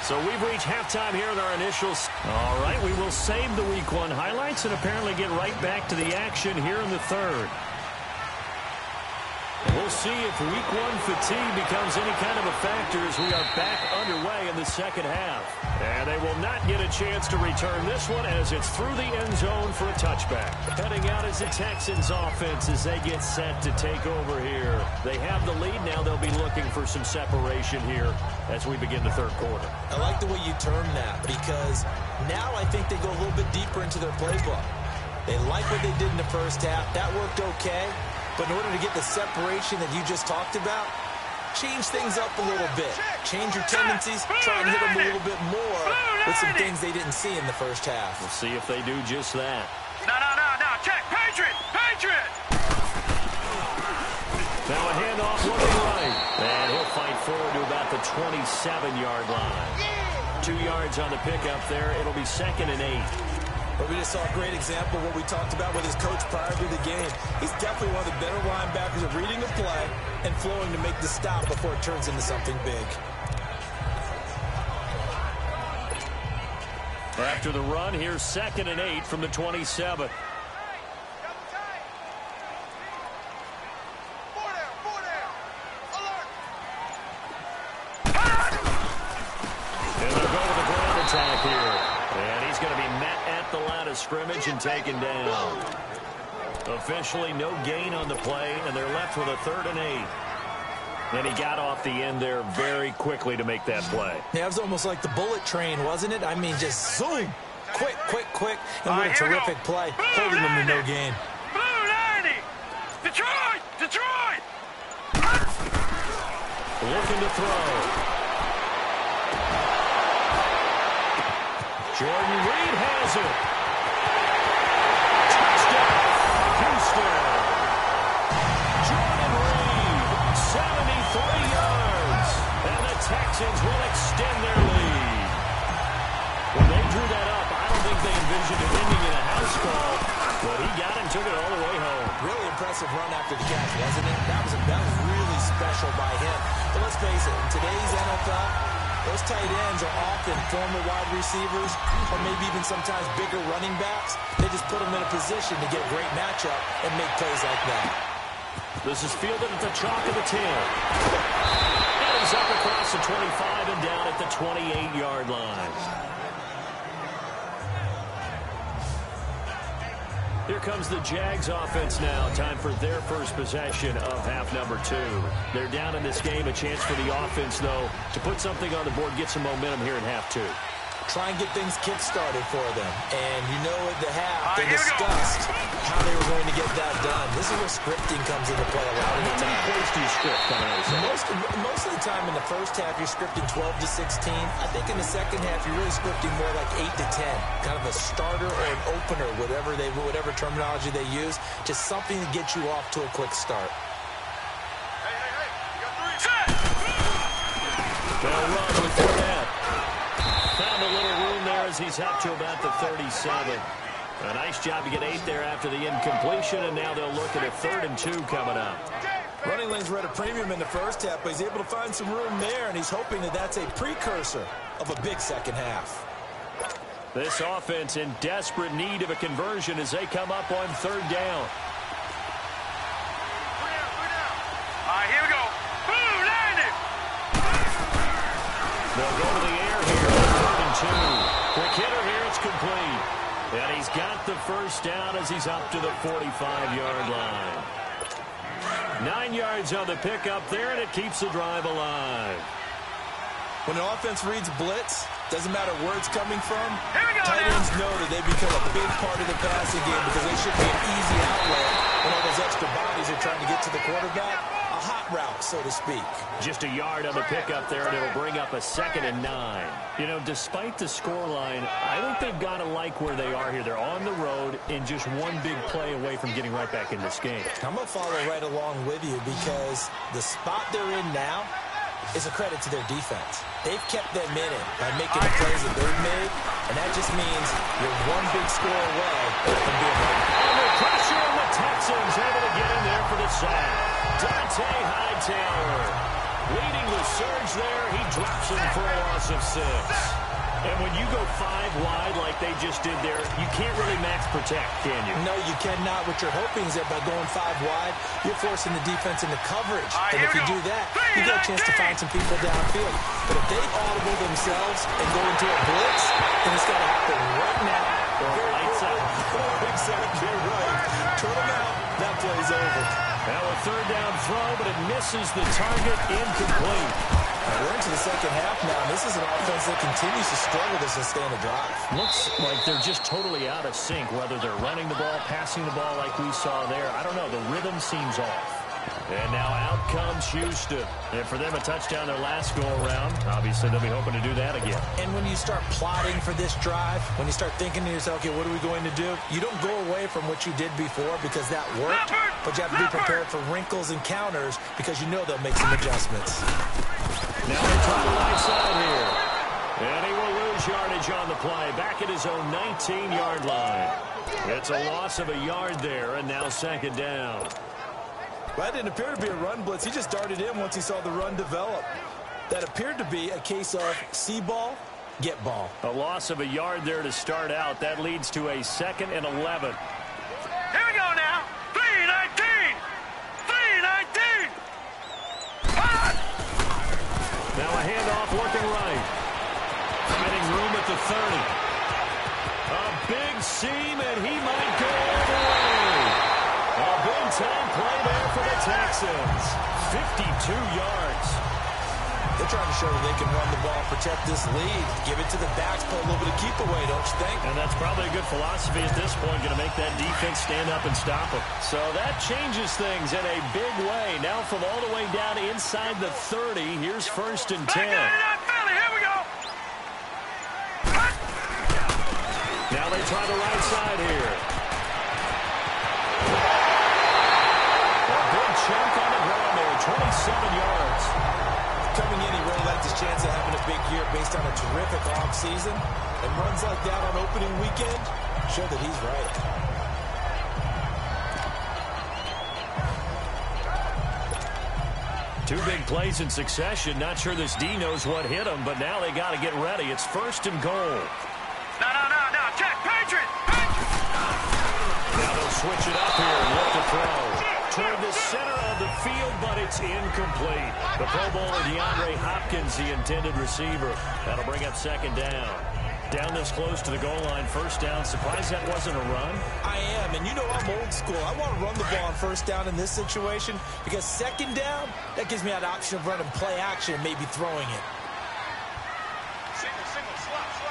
Speaker 1: So we've reached halftime here in our initials. All right, we will save the Week 1 highlights and apparently get right back to the action here in the third. We'll see if Week 1 fatigue becomes any kind of a factor as we are back underway in the second half. And they will not get a chance to return this one as it's through the end zone for a touchback. Heading out is the Texans offense as they get set to take over here. They have the lead now. They'll be looking for some separation here as we begin the third quarter.
Speaker 2: I like the way you term that because now I think they go a little bit deeper into their playbook. They like what they did in the first half. That worked okay. But in order to get the separation that you just talked about, change things up a little bit. Change your tendencies, try and hit them a little bit more with some things they didn't see in the first half.
Speaker 1: We'll see if they do just that.
Speaker 3: No. Check. Patriot. Patriot.
Speaker 1: Now a handoff looking right. And he'll fight forward to about the 27-yard line. 2 yards on the pickup there. It'll be 2nd and 8.
Speaker 2: But we just saw a great example of what we talked about with his coach prior to the game. He's definitely one of the better linebackers of reading the play and flowing to make the stop before it turns into something big.
Speaker 1: After the run, here's 2nd and 8 from the 27. And they'll go with the ground attack here. And he's going to be met at the line of scrimmage and taken down. Officially no gain on the play, and they're left with a 3rd and 8. And he got off the end there very quickly to make that play.
Speaker 2: Yeah, it was almost like the bullet train, wasn't it? I mean, just zoom. Quick. And what a terrific play, holding them to no gain.
Speaker 3: Blue 90. Detroit.
Speaker 1: Looking to throw. Jordan Reed has it. Touchdown. Texans will extend their lead. When they drew that up, I don't think they envisioned it ending in a house call, but he got it and took it all the way home.
Speaker 2: Really impressive run after the catch, wasn't it? That was really special by him. But let's face it, in today's NFL, those tight ends are often former wide receivers or maybe even sometimes bigger running backs. They just put them in a position to get a great matchup and make plays like that.
Speaker 1: This is fielded at the chalk of the 10. And he's up across the 25 and down at the 28-yard line. Here comes the Jags offense now. Time for their first possession of half number 2. They're down in this game. A chance for the offense, though, to put something on the board, get some momentum here in half 2.
Speaker 2: Try and get things kick-started for them. And you know at the half, they discussed how they were going to get that done. This is where scripting comes into play a lot of the time.
Speaker 1: How many plays do you script coming out of the
Speaker 2: Most of the time in the first half, you're scripting 12 to 16. I think in the second half, you're really scripting more like 8 to 10. Kind of a starter or an opener, whatever terminology they use. Just something to get you off to a quick start.
Speaker 1: They'll run with Fournette. Found a little room there as he's up to about the 37. A nice job to get 8 there after the incompletion, and now they'll look at a 3rd and 2 coming up.
Speaker 2: Running lanes were at a premium in the first half, but he's able to find some room there, and he's hoping that that's a precursor of a big second half.
Speaker 1: This offense in desperate need of a conversion as they come up on 3rd down.
Speaker 3: All right, here we go. Boom, landed.
Speaker 1: They'll go to the air here on 3rd and 2. Quick hitter here, it's complete. And he's got the first down as he's up to the 45-yard line. 9 yards on the pickup there, and it keeps the drive alive.
Speaker 2: When an offense reads blitz, doesn't matter where it's coming from,
Speaker 3: Go
Speaker 2: tight ends know that they become a big part of the passing game because they should be an easy outlet when all those extra bodies are trying to get to the quarterback. A hot route, so to speak.
Speaker 1: Just a yard on the pickup there, and it'll bring up a 2nd and 9. You know, despite the scoreline, I think they've got to like where they are here. They're on the road and just one big play away from getting right back in this game.
Speaker 2: I'm going to follow right along with you because the spot they're in now is a credit to their defense. They've kept them in it by making the plays that they've made, and that just means you're one big score away from being ready.
Speaker 1: Under pressure, and the Texans able to get in there for the sack. Dante Hightower leading the surge there. He drops him for a loss of 6. And when you go 5 wide like they just did there, you can't really max protect, can you?
Speaker 2: No, you cannot. What you're hoping is that by going 5 wide, you're forcing the defense into coverage. And if you do that, you get a chance to find some people downfield. But if they audible themselves and go into a blitz, then it's got to happen right now.
Speaker 1: Lights out.
Speaker 2: Exactly right. Turn them out. That play's over.
Speaker 1: Now a 3rd down throw, but it misses the target, incomplete.
Speaker 2: We're into the second half now. This is an offense that continues to struggle to sustain a drive.
Speaker 1: Looks like they're just totally out of sync, whether they're running the ball, passing the ball like we saw there. I don't know. The rhythm seems off. And now out comes Houston. And for them, a touchdown their last go-around. Obviously, they'll be hoping to do that again.
Speaker 2: And when you start plotting for this drive, when you start thinking to yourself, okay, what are we going to do? You don't go away from what you did before because that worked. But you have to be prepared for wrinkles and counters because you know they'll make some adjustments.
Speaker 1: Now they try the right side here. And he will lose yardage on the play. Back at his own 19-yard line. It's a loss of a yard there, and now 2nd down.
Speaker 2: Well, that didn't appear to be a run blitz. He just darted in once he saw the run develop. That appeared to be a case of see ball, get ball.
Speaker 1: A loss of a yard there to start out. That leads to a 2nd and 11.
Speaker 3: Here we go now. 3-19. 3-19.
Speaker 1: Now a handoff working right. Finding room at the 30. A big seam, and he might go all the way. A big-time play there for the Texans. 52 yards.
Speaker 2: They're trying to show that they can run the ball, protect this lead, give it to the backs, play a little bit of keep away, don't you think?
Speaker 1: And that's probably a good philosophy at this point, going to make that defense stand up and stop them. So that changes things in a big way. Now from all the way down inside the 30, here's 1st and 10.
Speaker 3: Here we go.
Speaker 1: Now they try the right side here. A big chunk on the ground there, 27 yards.
Speaker 2: Coming in, he really liked his chance to have big year based on a terrific offseason, and runs like that on opening weekend show that he's right.
Speaker 1: Two big plays in succession. Not sure this D knows what hit him, but now they got to get ready. It's 1st and goal.
Speaker 3: No. Check. Patriot.
Speaker 1: Now they'll switch it up here and look to throw. Toward the center of the field, but it's incomplete. The Pro Bowler DeAndre Hopkins, the intended receiver. That'll bring up 2nd down. Down this close to the goal line, 1st down. Surprised that wasn't a run?
Speaker 2: I am, and you know I'm old school. I want to run the ball on 1st down in this situation because 2nd down, that gives me that option of running play action and maybe throwing it.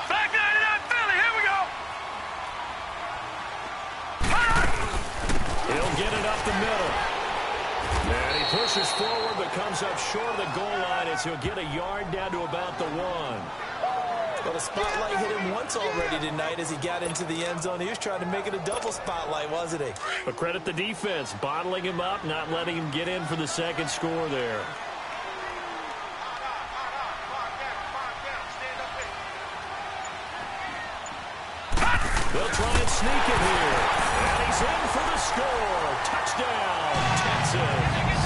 Speaker 3: Back 99 Philly. Here we go.
Speaker 1: He'll get it up the middle. And he pushes forward but comes up short of the goal line as he'll get a yard down to about the 1.
Speaker 2: Well, the spotlight hit him once already tonight as he got into the end zone. He was trying to make it a double spotlight, wasn't he?
Speaker 1: But credit the defense, bottling him up, not letting him get in for the 2nd score there. They'll try and sneak it here. And he's in for the score. Touchdown, Texans.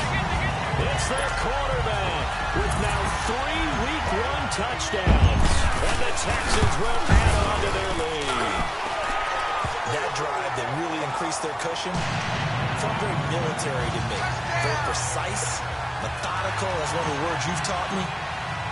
Speaker 1: It's their quarterback with now 3 Week 1 touchdowns. And the Texans will add on to their lead.
Speaker 2: That drive that really increased their cushion felt very military to me. Very precise, methodical. That's one of the words you've taught me.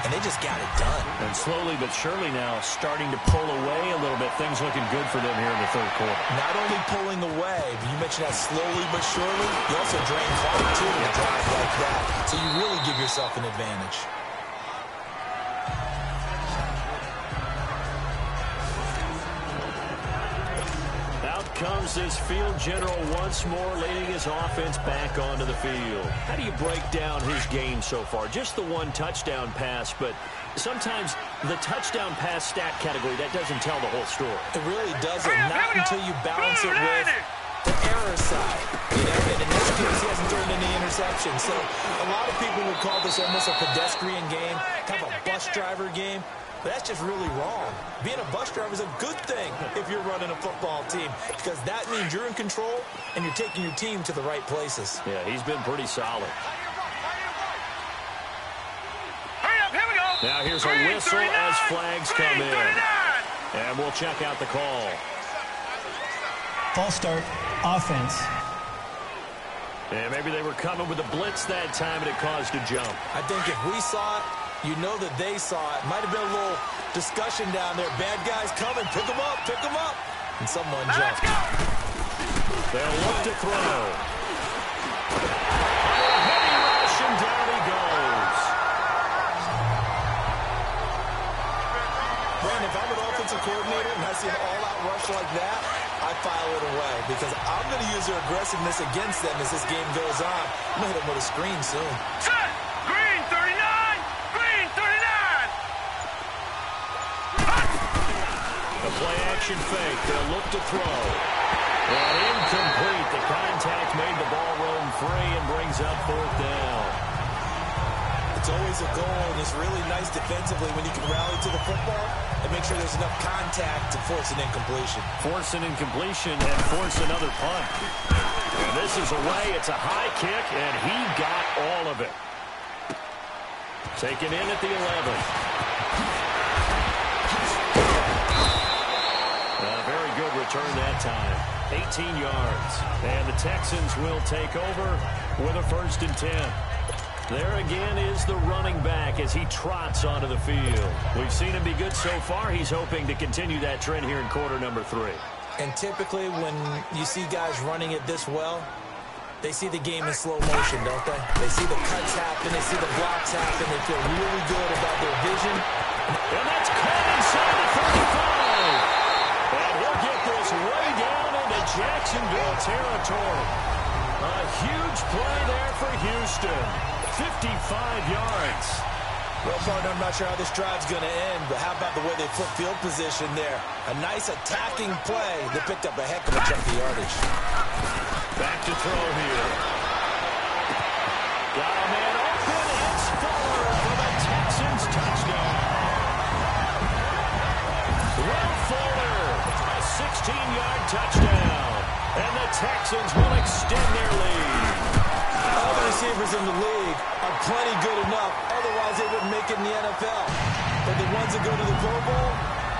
Speaker 2: And they just got it done.
Speaker 1: And slowly but surely now starting to pull away a little bit. Things looking good for them here in the 3rd quarter.
Speaker 2: Not only pulling away, but you mentioned that slowly but surely. You also drain clock, too, in a drive like that. So you really give yourself an advantage.
Speaker 1: Out comes this field general once more, leading his offense back onto the field. How do you break down his game so far? Just the 1 touchdown pass, but sometimes the touchdown pass stat category, that doesn't tell the whole story.
Speaker 2: It really doesn't. Not until you balance it with the error side. You know, and in this case, he hasn't thrown any interceptions. So a lot of people would call this almost a pedestrian game, kind of a bus driver game. But that's just really wrong. Being a bus driver is a good thing if you're running a football team because that means you're in control and you're taking your team to the right places.
Speaker 1: Yeah, he's been pretty solid.
Speaker 3: Hurry up. Here we go.
Speaker 1: Now here's a whistle as flags come in. And we'll check out the call.
Speaker 4: False start, offense.
Speaker 1: And maybe they were coming with a blitz that time and it caused a jump.
Speaker 2: I think if we saw it, you know that they saw it. Might have been a little discussion down there. Bad guys coming. Pick them up. Pick them up. And someone jumped.
Speaker 1: They'll look to throw. Heavy rush and down he goes.
Speaker 2: Brandon, if I'm an offensive coordinator and I see an all-out rush like that, I file it away because I'm going to use their aggressiveness against them as this game goes on. I'm going to hit them with a screen soon.
Speaker 3: Set. Green 39. Green 39.
Speaker 1: The play-action fake. They'll look to throw. And incomplete. The contact made the ball roam free and brings up 4th down.
Speaker 2: It's always a goal, and it's really nice defensively when you can rally to the football and make sure there's enough contact to force an incompletion.
Speaker 1: Force an incompletion and force another punt. And this is away. It's a high kick, and he got all of it. Taken in at the 11. A very good return that time. 18 yards. And the Texans will take over with a 1st and 10. There again is the running back as he trots onto the field. We've seen him be good so far. He's hoping to continue that trend here in quarter number 3.
Speaker 2: And typically when you see guys running it this well, they see the game in slow motion, don't they? They see the cuts happen. They see the blocks happen. They feel really good about their vision.
Speaker 1: And that's caught inside the 35. And he'll get this way down into Jacksonville territory. A huge play there for Houston. 55 yards.
Speaker 2: Well, partner, I'm not sure how this drive's going to end, but how about the way they flip field position there? A nice attacking play that picked up a heck of a chunk of yardage.
Speaker 1: Back to throw here. Got a man open. It's Fuller for the Texans touchdown. touchdown. And the Texans will extend their lead.
Speaker 2: All the receivers in the league are plenty good enough. Otherwise, they wouldn't make it in the NFL. But the ones that go to the Pro Bowl,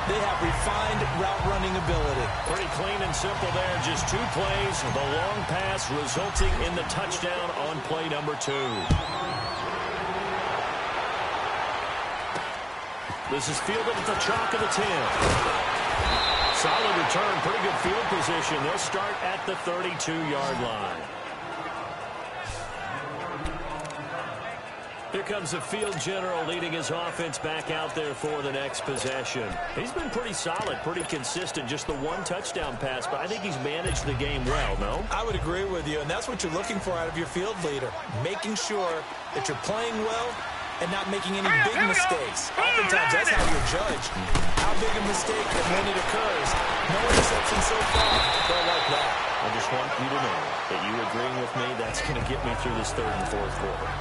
Speaker 2: they have refined route running ability.
Speaker 1: Pretty clean and simple there. Just 2 plays. The long pass resulting in the touchdown on play number 2. This is fielded at the chalk of the 10. Solid return. Pretty good field position. They'll start at the 32-yard line. Here comes the field general leading his offense back out there for the next possession. He's been pretty solid, pretty consistent. Just the 1 touchdown pass, but I think he's managed the game well, no?
Speaker 2: I would agree with you, and that's what you're looking for out of your field leader. Making sure that you're playing well and not making any big mistakes. Oftentimes, that's how you're judged. How big a mistake and when it occurs. No interception so far. Don't like that.
Speaker 1: I just want you to know that you agreeing with me, that's going to get me through this 3rd and 4th quarter.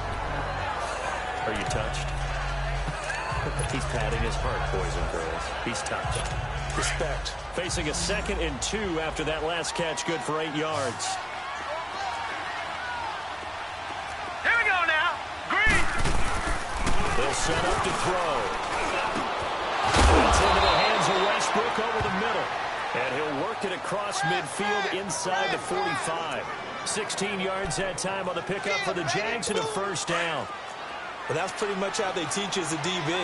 Speaker 1: Are you touched? He's patting his heart, boys and girls. He's touched.
Speaker 2: Respect.
Speaker 1: Facing a 2nd and 2 after that last catch, good for 8 yards.
Speaker 3: Here we go now. Green.
Speaker 1: They'll set up to throw. It's into the hands of Westbrook over the middle. And he'll work it across midfield inside the 45. 16 yards that time on the pickup for the Jags and a 1st down.
Speaker 2: But that's pretty much how they teach as a DB.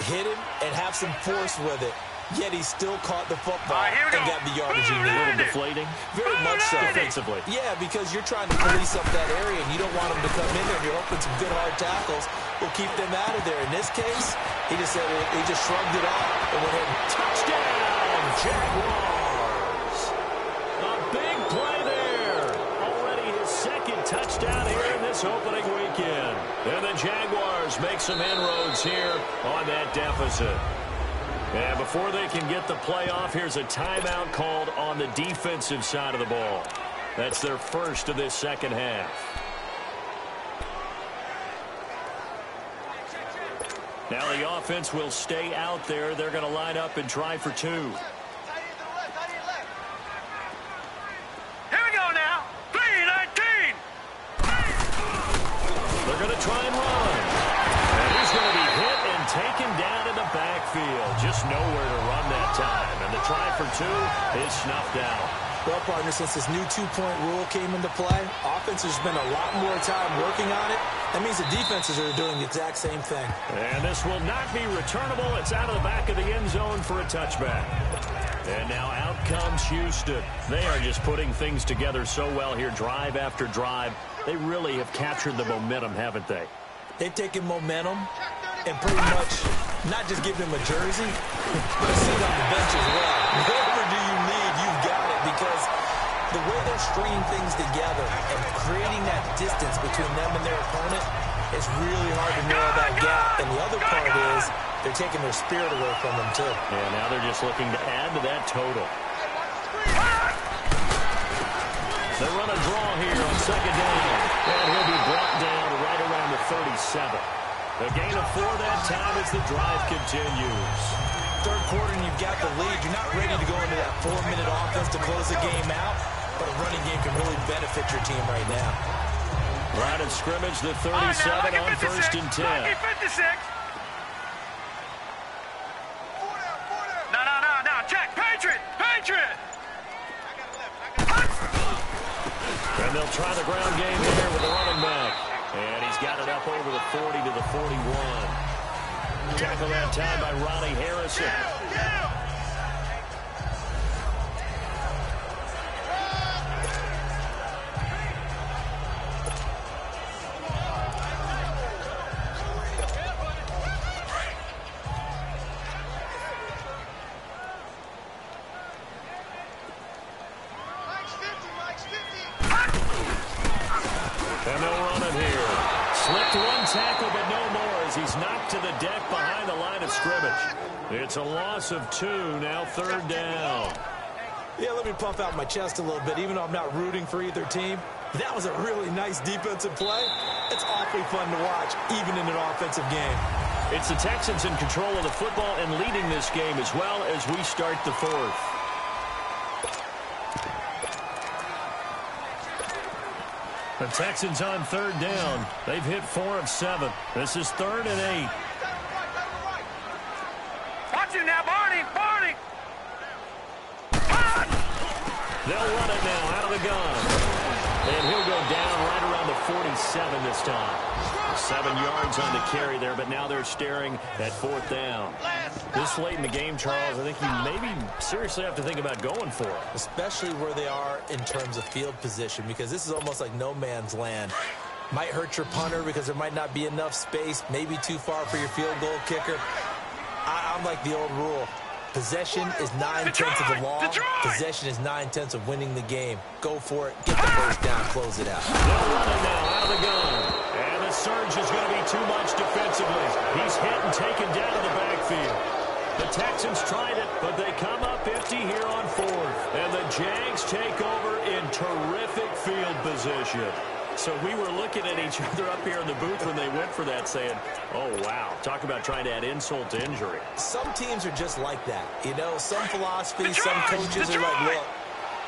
Speaker 2: Hit him and have some force with it. Yet he still caught the football and got the yardage he needed.
Speaker 1: A little deflating.
Speaker 2: Very much so.
Speaker 1: Defensively.
Speaker 2: Yeah, because you're trying to police up that area, and you don't want them to come in there. You're hoping some good hard tackles will keep them out of there. In this case, he just shrugged it off and went ahead and
Speaker 1: touchdown, Jaguars. A big play there. Already his 2nd touchdown here in this opening weekend. And the Jaguars make some inroads here on that deficit. And before they can get the play off, here's a timeout called on the defensive side of the ball. That's their 1st of this 2nd half. Now the offense will stay out there. They're going to line up and try for 2.
Speaker 3: Here we go now. 3-19.
Speaker 1: They're going to try and run. And he's going to be hit and taken down in the backfield. Just nowhere to run that time. And the try for 2 is snuffed out.
Speaker 2: Well, partner, since this new 2-point rule came into play, offenses spend a lot more time working on it. That means the defenses are doing the exact same thing.
Speaker 1: And this will not be returnable. It's out of the back of the end zone for a touchback. And now out comes Houston. They are just putting things together so well here, drive after drive. They really have captured the momentum, haven't they?
Speaker 2: They've taken momentum and pretty much not just give them a jersey, but a seat on the bench as well. Whatever do you need, you've got it, because the way they're stringing things together and creating that distance between them and their opponent, it's really hard to narrow that gap. And the other part is they're taking their spirit away from them, too.
Speaker 1: And now they're just looking to add to that total. They run a draw here on 2nd down. And he'll be brought down right around the 37. A gain of 4 that time as the drive continues.
Speaker 2: 3rd quarter and you've got the lead. You're not ready to go into that 4-minute offense to close the game out, but a running game can really benefit your team right now.
Speaker 1: Line of scrimmage, the 37 on 1st and 10.
Speaker 3: Lucky 56. No. Check. Patriot.
Speaker 1: And they'll try the ground game here with the running back. And he's got it up over the 40 to the 41. Tackle that time by Ronnie Harrison. And they'll run it here. Slipped 1 tackle, but no more as he's knocked to the deck behind the line of scrimmage. It's a loss of 2, now 3rd down.
Speaker 2: Yeah, let me puff out my chest a little bit, even though I'm not rooting for either team. That was a really nice defensive play. It's awfully fun to watch, even in an offensive game.
Speaker 1: It's the Texans in control of the football and leading this game as well as we start the 4th. The Texans on third down. They've hit 4 of 7. This is 3rd and 8.
Speaker 3: Watch him now, Barney! Barney!
Speaker 1: They'll run it now out of the gun. And he'll go down right around the 47 this time. 7 yards on the carry there, but now they're staring at 4th down. This late in the game, Charles, I think you maybe seriously have to think about going for it.
Speaker 2: Especially where they are in terms of field position, because this is almost like no man's land. Might hurt your punter because there might not be enough space, maybe too far for your field goal kicker. I'm like the old rule. Possession is 9/10 of the law. Possession is 9/10 of winning the game. Go for it. Get the first down. Close it out.
Speaker 1: They'll run it now out of the gun. And the surge is going to be too much defensively. He's hit and taken down in the backfield. The Texans tried it, but they come up empty here on 4th. And the Jags take over in terrific field position. So we were looking at each other up here in the booth when they went for that saying, oh, wow, talk about trying to add insult to injury.
Speaker 2: Some teams are just like that. You know, some philosophies, some coaches are like, look,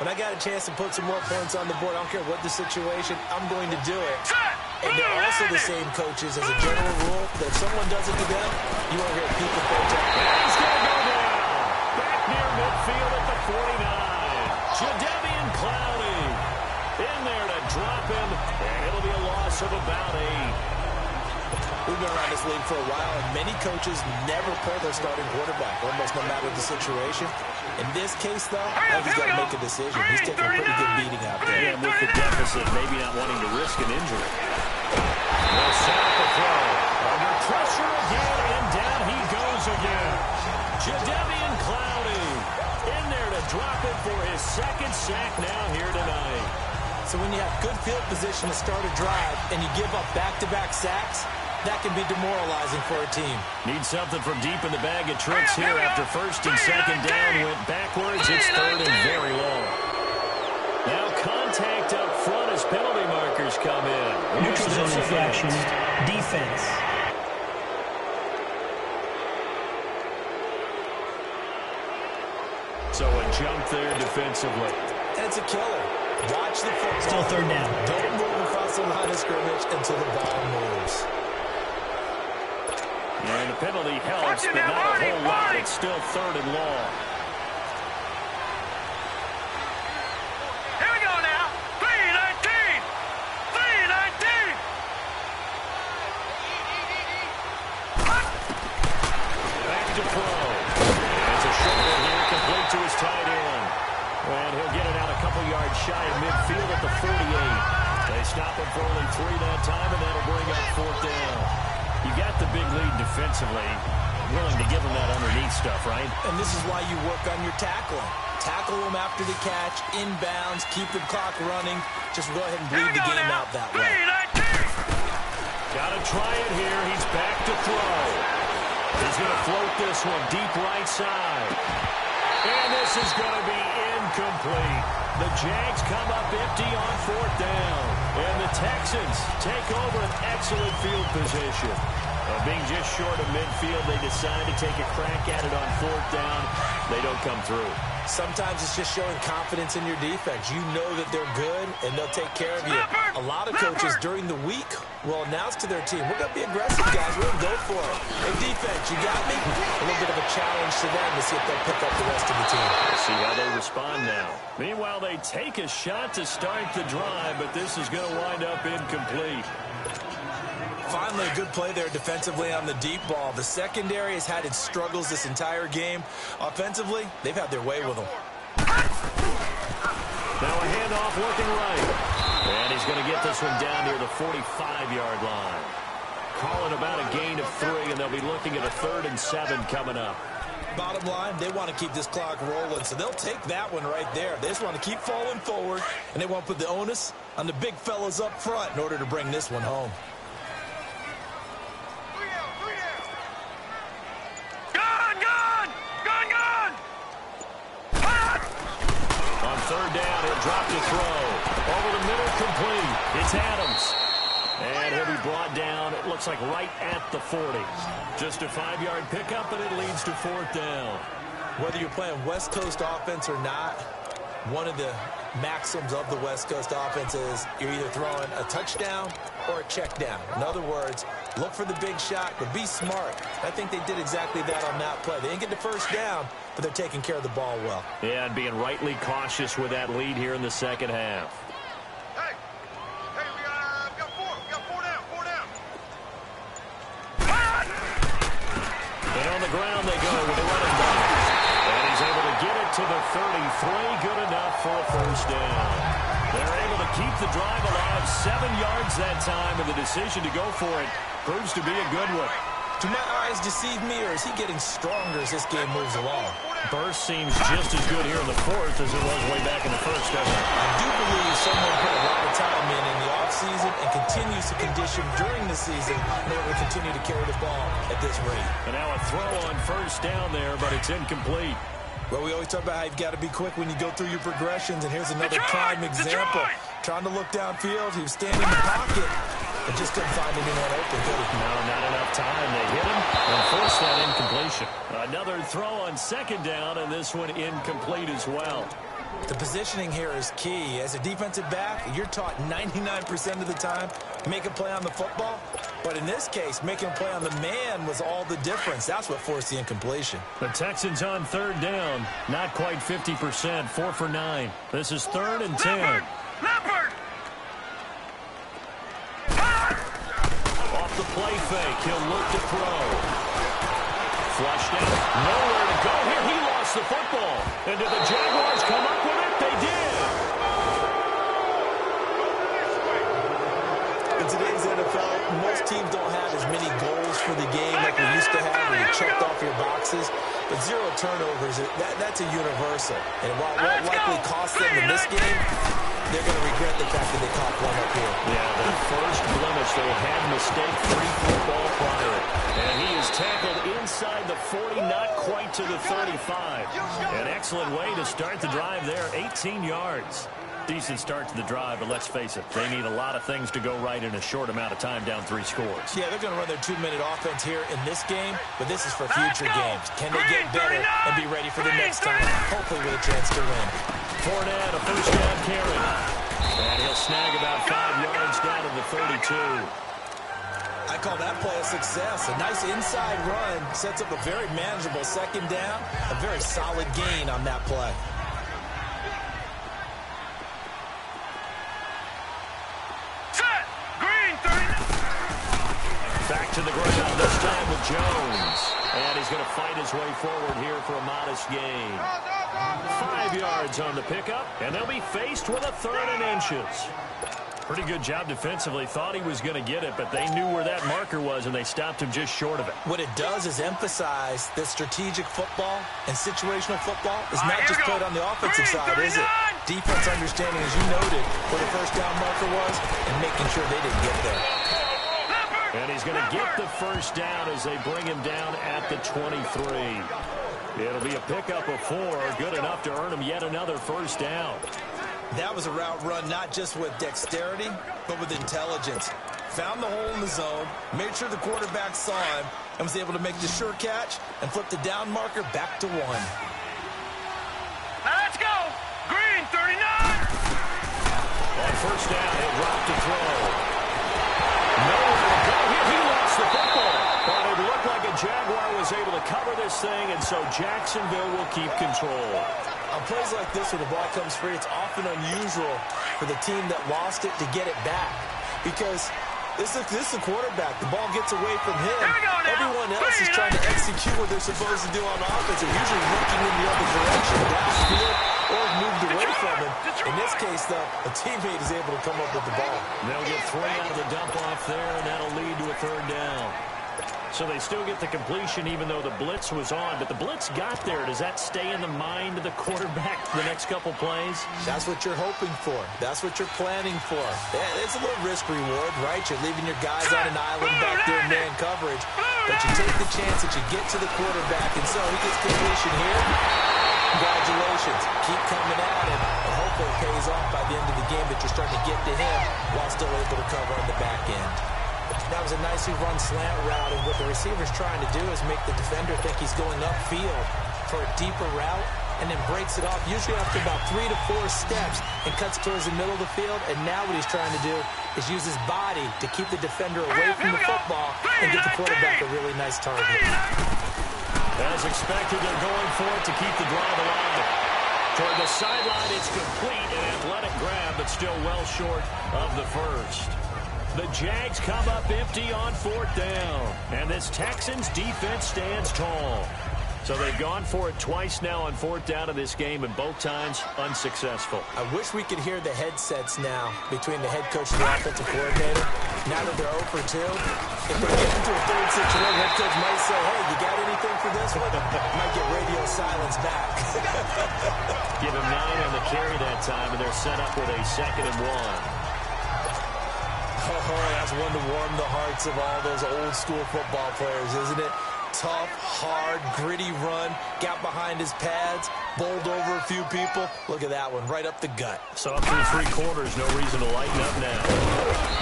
Speaker 2: when I got a chance to put some more points on the board, I don't care what the situation, I'm going to do it. And they're also the same coaches as a general rule that if someone does it to them, you won't hear people point out.
Speaker 1: And he's going to go down. Back near midfield at the 49. Jadeveon Clowney in there to drop him, and it'll be a loss of about 8.
Speaker 2: We've been around this league for a while, and many coaches never play their starting quarterback, almost no matter the situation. In this case, though, I think he's got to make a decision. He's taking a pretty good beating out there.
Speaker 1: Yeah, with the deficit, maybe not wanting to risk an injury. They'll set up the throw. Under pressure again, and down he goes again. Jadeveon Clowney in there to drop it for his 2nd sack now here tonight.
Speaker 2: So when you have good field position to start a drive and you give up back-to-back sacks, that can be demoralizing for a team.
Speaker 1: Need something from deep in the bag of tricks here after 1st and 2nd down. Went backwards. It's 3rd and very long. Now contact up front as penalty markers come in.
Speaker 4: Neutral zone infraction. Defense.
Speaker 2: So a jump there defensively. And it's a killer. Watch the football.
Speaker 4: Still 3rd down.
Speaker 2: Don't move across the line of scrimmage until the ball moves.
Speaker 1: And the penalty helps, but not a whole lot. It's still 3rd and long.
Speaker 3: Here we go now. 3-19. 3-19.
Speaker 1: Back to throw. It's a short one here, complete to his tight end. And he'll get it out a couple yards shy of midfield at the 48. They stop him for only 3 that time, and that'll bring up 4th down. You got the big lead defensively. Willing to give him that underneath stuff, right?
Speaker 2: And this is why you work on your tackling. Tackle them after the catch, inbounds, keep the clock running. Just go ahead and bleed the game out that way.
Speaker 1: Got to try it here. He's back to throw. He's going to float this one deep right side. And this is going to be incomplete. The Jags come up empty on 4th down. And the Texans take over an excellent field position. Being just short of midfield, they decide to take a crack at it on 4th down. They don't come through.
Speaker 2: Sometimes it's just showing confidence in your defense. You know that they're good, and they'll take care of you. A lot of coaches during the week will announce to their team, we're going to be aggressive, guys. We're going to go for it. Hey, defense, you got me? A little bit of a challenge to them to see if they'll pick up the rest of the team.
Speaker 1: We'll see how they respond now. Meanwhile, they take a shot to start the drive, but this is going to wind up incomplete.
Speaker 2: Finally, a good play there defensively on the deep ball. The secondary has had its struggles this entire game. Offensively, they've had their way with them.
Speaker 1: Now a handoff looking right. And he's going to get this one down near the 45-yard line. Calling about a gain of 3, and they'll be looking at a 3rd and 7 coming up.
Speaker 2: Bottom line, they want to keep this clock rolling, so they'll take that one right there. They just want to keep falling forward, and they want to put the onus on the big fellas up front in order to bring this one home.
Speaker 1: On 3rd down, he'll drop to throw. Over the middle, complete. It's Adams. And he'll be brought down, it looks like right at the 40. Just a 5-yard pickup, and it leads to 4th down.
Speaker 2: Whether you're playing West Coast offense or not, one of the maxims of the West Coast offense is you're either throwing a touchdown or a check down. In other words, look for the big shot, but be smart. I think they did exactly that on that play. They didn't get the first down, but they're taking care of the ball well.
Speaker 1: Yeah, and being rightly cautious with that lead here in the second half.
Speaker 3: Hey, we got four down.
Speaker 1: And on the ground they go with the running back. And he's able to get it to the 33. Good enough for a first down. They're able to keep the drive alive. 7 yards that time, and the decision to go for it proves to be a good one.
Speaker 2: Do my eyes deceive me, or is he getting stronger as this game moves along?
Speaker 1: Burst seems just as good here in the fourth as it was way back in the first, doesn't it?
Speaker 2: I do believe someone put a lot of time in the offseason and continues to condition during the season in order to continue to carry the ball at this rate.
Speaker 1: And now a throw on first down there, but it's incomplete.
Speaker 2: Well, we always talk about how you've got to be quick when you go through your progressions, and here's another prime example. Trying to look downfield, he was standing in the pocket, but just couldn't find anyone open, could he?
Speaker 1: No, not enough time. They hit him and forced that incompletion. Another throw on second down, and this one incomplete as well.
Speaker 2: The positioning here is key. As a defensive back, you're taught 99% of the time, make a play on the football. But in this case, making a play on the man was all the difference. That's what forced the incompletion.
Speaker 1: The Texans on third down. Not quite 50%. 4 for 9. This is 3rd and 10.
Speaker 3: Leopard!
Speaker 1: Off the play fake. He'll look to throw. Flushed out. Nowhere to go here. He lost the football. And did the Jaguars come up with it? They did.
Speaker 2: In today's NFL, most teams don't have as many goals for the game like we used to have where you checked off your boxes. But 0 turnovers, that's a universal. And while it won't likely cost them in this game, they're going to regret the fact that they caught one up here.
Speaker 1: Yeah, the first blemish. They had mistake 3 football prior. And he is tackled inside the 40, not quite to the 35. An excellent way to start the drive there, 18 yards. Decent start to the drive, but let's face it, they need a lot of things to go right in a short amount of time, down 3 scores.
Speaker 2: Yeah, they're going to run their 2-minute offense here in this game, but this is for future games. Can they get better and be ready for the next time, hopefully with a chance to win?
Speaker 1: Fournette, a first down carry. And he'll snag about 5 yards down to the 32.
Speaker 2: I call that play a success. A nice inside run sets up a very manageable second down, a very solid gain on that play.
Speaker 1: Back to the ground, this time with Jones. And he's going to fight his way forward here for a modest gain. 5 yards on the pickup, and they'll be faced with a 3rd and inches. Pretty good job defensively. Thought he was going to get it, but they knew where that marker was, and they stopped him just short of it.
Speaker 2: What it does is emphasize that strategic football and situational football is not just played on the offensive side, is it? Defense understanding, as you noted, where the first down marker was and making sure they didn't get there.
Speaker 1: And he's going to get the first down as they bring him down at the 23. It'll be a pickup of 4, good enough to earn him yet another first down.
Speaker 2: That was a route run not just with dexterity, but with intelligence. Found the hole in the zone, made sure the quarterback saw him, and was able to make the sure catch and flip the down marker back to 1.
Speaker 3: Now let's go! Green, 39!
Speaker 1: On first down, he'll drop to throw. Nowhere to go here. He lost the football. But it looked like a Jaguar was able to cover this thing, and so Jacksonville will keep control.
Speaker 2: On plays like this where the ball comes free, it's often unusual for the team that lost it to get it back. Because this is the quarterback. The ball gets away from him. Everyone else is trying to execute what they're supposed to do on offense. They're usually looking in the other direction, downfield, or moved away from him. In this case, though, a teammate is able to come up with the ball.
Speaker 1: They'll get 3 out of the dump off there, and that'll lead to a 3rd down. So they still get the completion even though the blitz was on. But the blitz got there. Does that stay in the mind of the quarterback the next couple plays?
Speaker 2: That's what you're hoping for. That's what you're planning for. It's a little risk-reward, right? You're leaving your guys on an island back there in man coverage. But you take the chance that you get to the quarterback. And so he gets completion here. Congratulations. Keep coming at him. And hopefully it pays off by the end of the game that you're starting to get to him while still able to cover on the back end. That was a nicely run slant route, and what the receiver's trying to do is make the defender think he's going upfield for a deeper route, and then breaks it off, usually after about 3 to 4 steps, and cuts towards the middle of the field. And now what he's trying to do is use his body to keep the defender away from the football and get the quarterback a really nice target.
Speaker 1: As expected, they're going for it to keep the drive alive. Toward the sideline, it's complete, an athletic grab, but still well short of the first. The Jags come up empty on 4th down, and this Texans defense stands tall. So they've gone for it twice now on 4th down in this game, and both times unsuccessful.
Speaker 2: I wish we could hear the headsets now between the head coach and the offensive coordinator. Now that they're 0 for 2, if they get into a third situation, head coach might say, hey, you got anything for this one? Might get radio silence back.
Speaker 1: Give him 9 on the carry that time, and they're set up with a 2nd and 1.
Speaker 2: Oh, that's one to warm the hearts of all those old-school football players, isn't it? Tough, hard, gritty run, got behind his pads, bowled over a few people. Look at that one, right up the gut.
Speaker 1: So up through 3 quarters, no reason to lighten up now.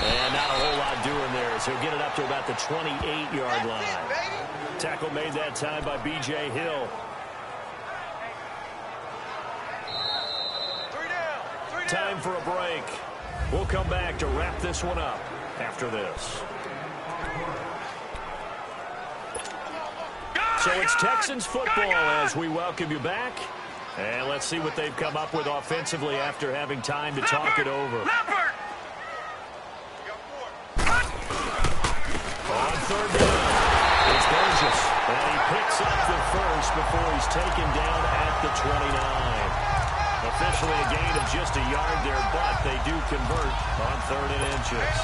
Speaker 1: And not a whole lot doing there, so he'll get it up to about the 28-yard line. Tackle made that time by B.J. Hill. Time for a break. We'll come back to wrap this one up after this. So it's Texans football as we welcome you back. And let's see what they've come up with offensively after having time to talk it over. On 3rd down, it's Burgess. And he picks up the first before he's taken down at the 29. Officially a gain of just a yard there, but they do convert on 3rd and inches.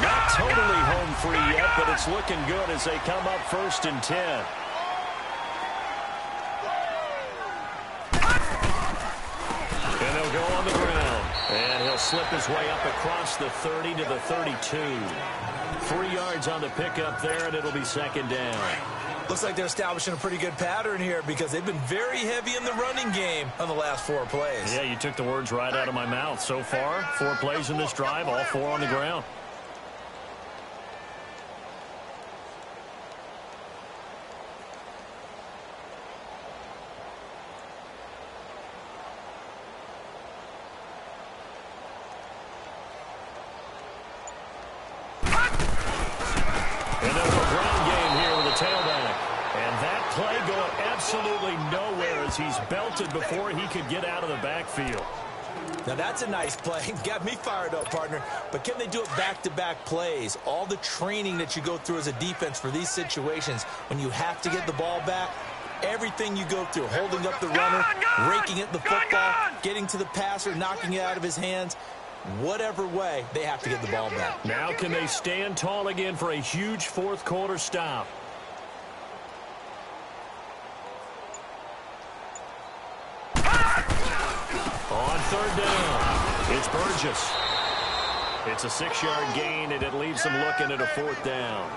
Speaker 1: Not totally home free yet, but it's looking good as they come up 1st and 10. And they'll go on the ground. And he'll slip his way up across the 30 to the 32. 3 yards on the pickup there, and it'll be 2nd down.
Speaker 2: Looks like they're establishing a pretty good pattern here because they've been very heavy in the running game on the last 4 plays.
Speaker 1: Yeah, you took the words right out of my mouth. So far, 4 plays in this drive, all 4 on the ground. And then a ground game here with a tailback. And that play going absolutely nowhere as he's belted before he could get out of the backfield.
Speaker 2: Now that's a nice play. Got me fired up, partner. But can they do it back-to-back plays? All the training that you go through as a defense for these situations, when you have to get the ball back, everything you go through, holding up the runner, raking at the football, getting to the passer, knocking it out of his hands, whatever way, they have to get the ball back.
Speaker 1: Now can they stand tall again for a huge 4th quarter stop? On 3rd down, it's Burgess. It's a 6-yard gain, and it leaves them looking at a 4th down.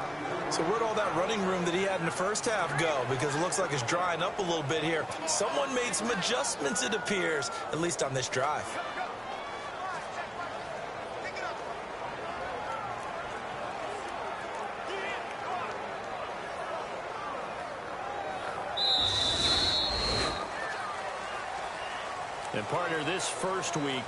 Speaker 2: So where'd all that running room that he had in the first half go? Because it looks like it's drying up a little bit here. Someone made some adjustments, it appears, at least on this drive.
Speaker 1: And partner, this first week,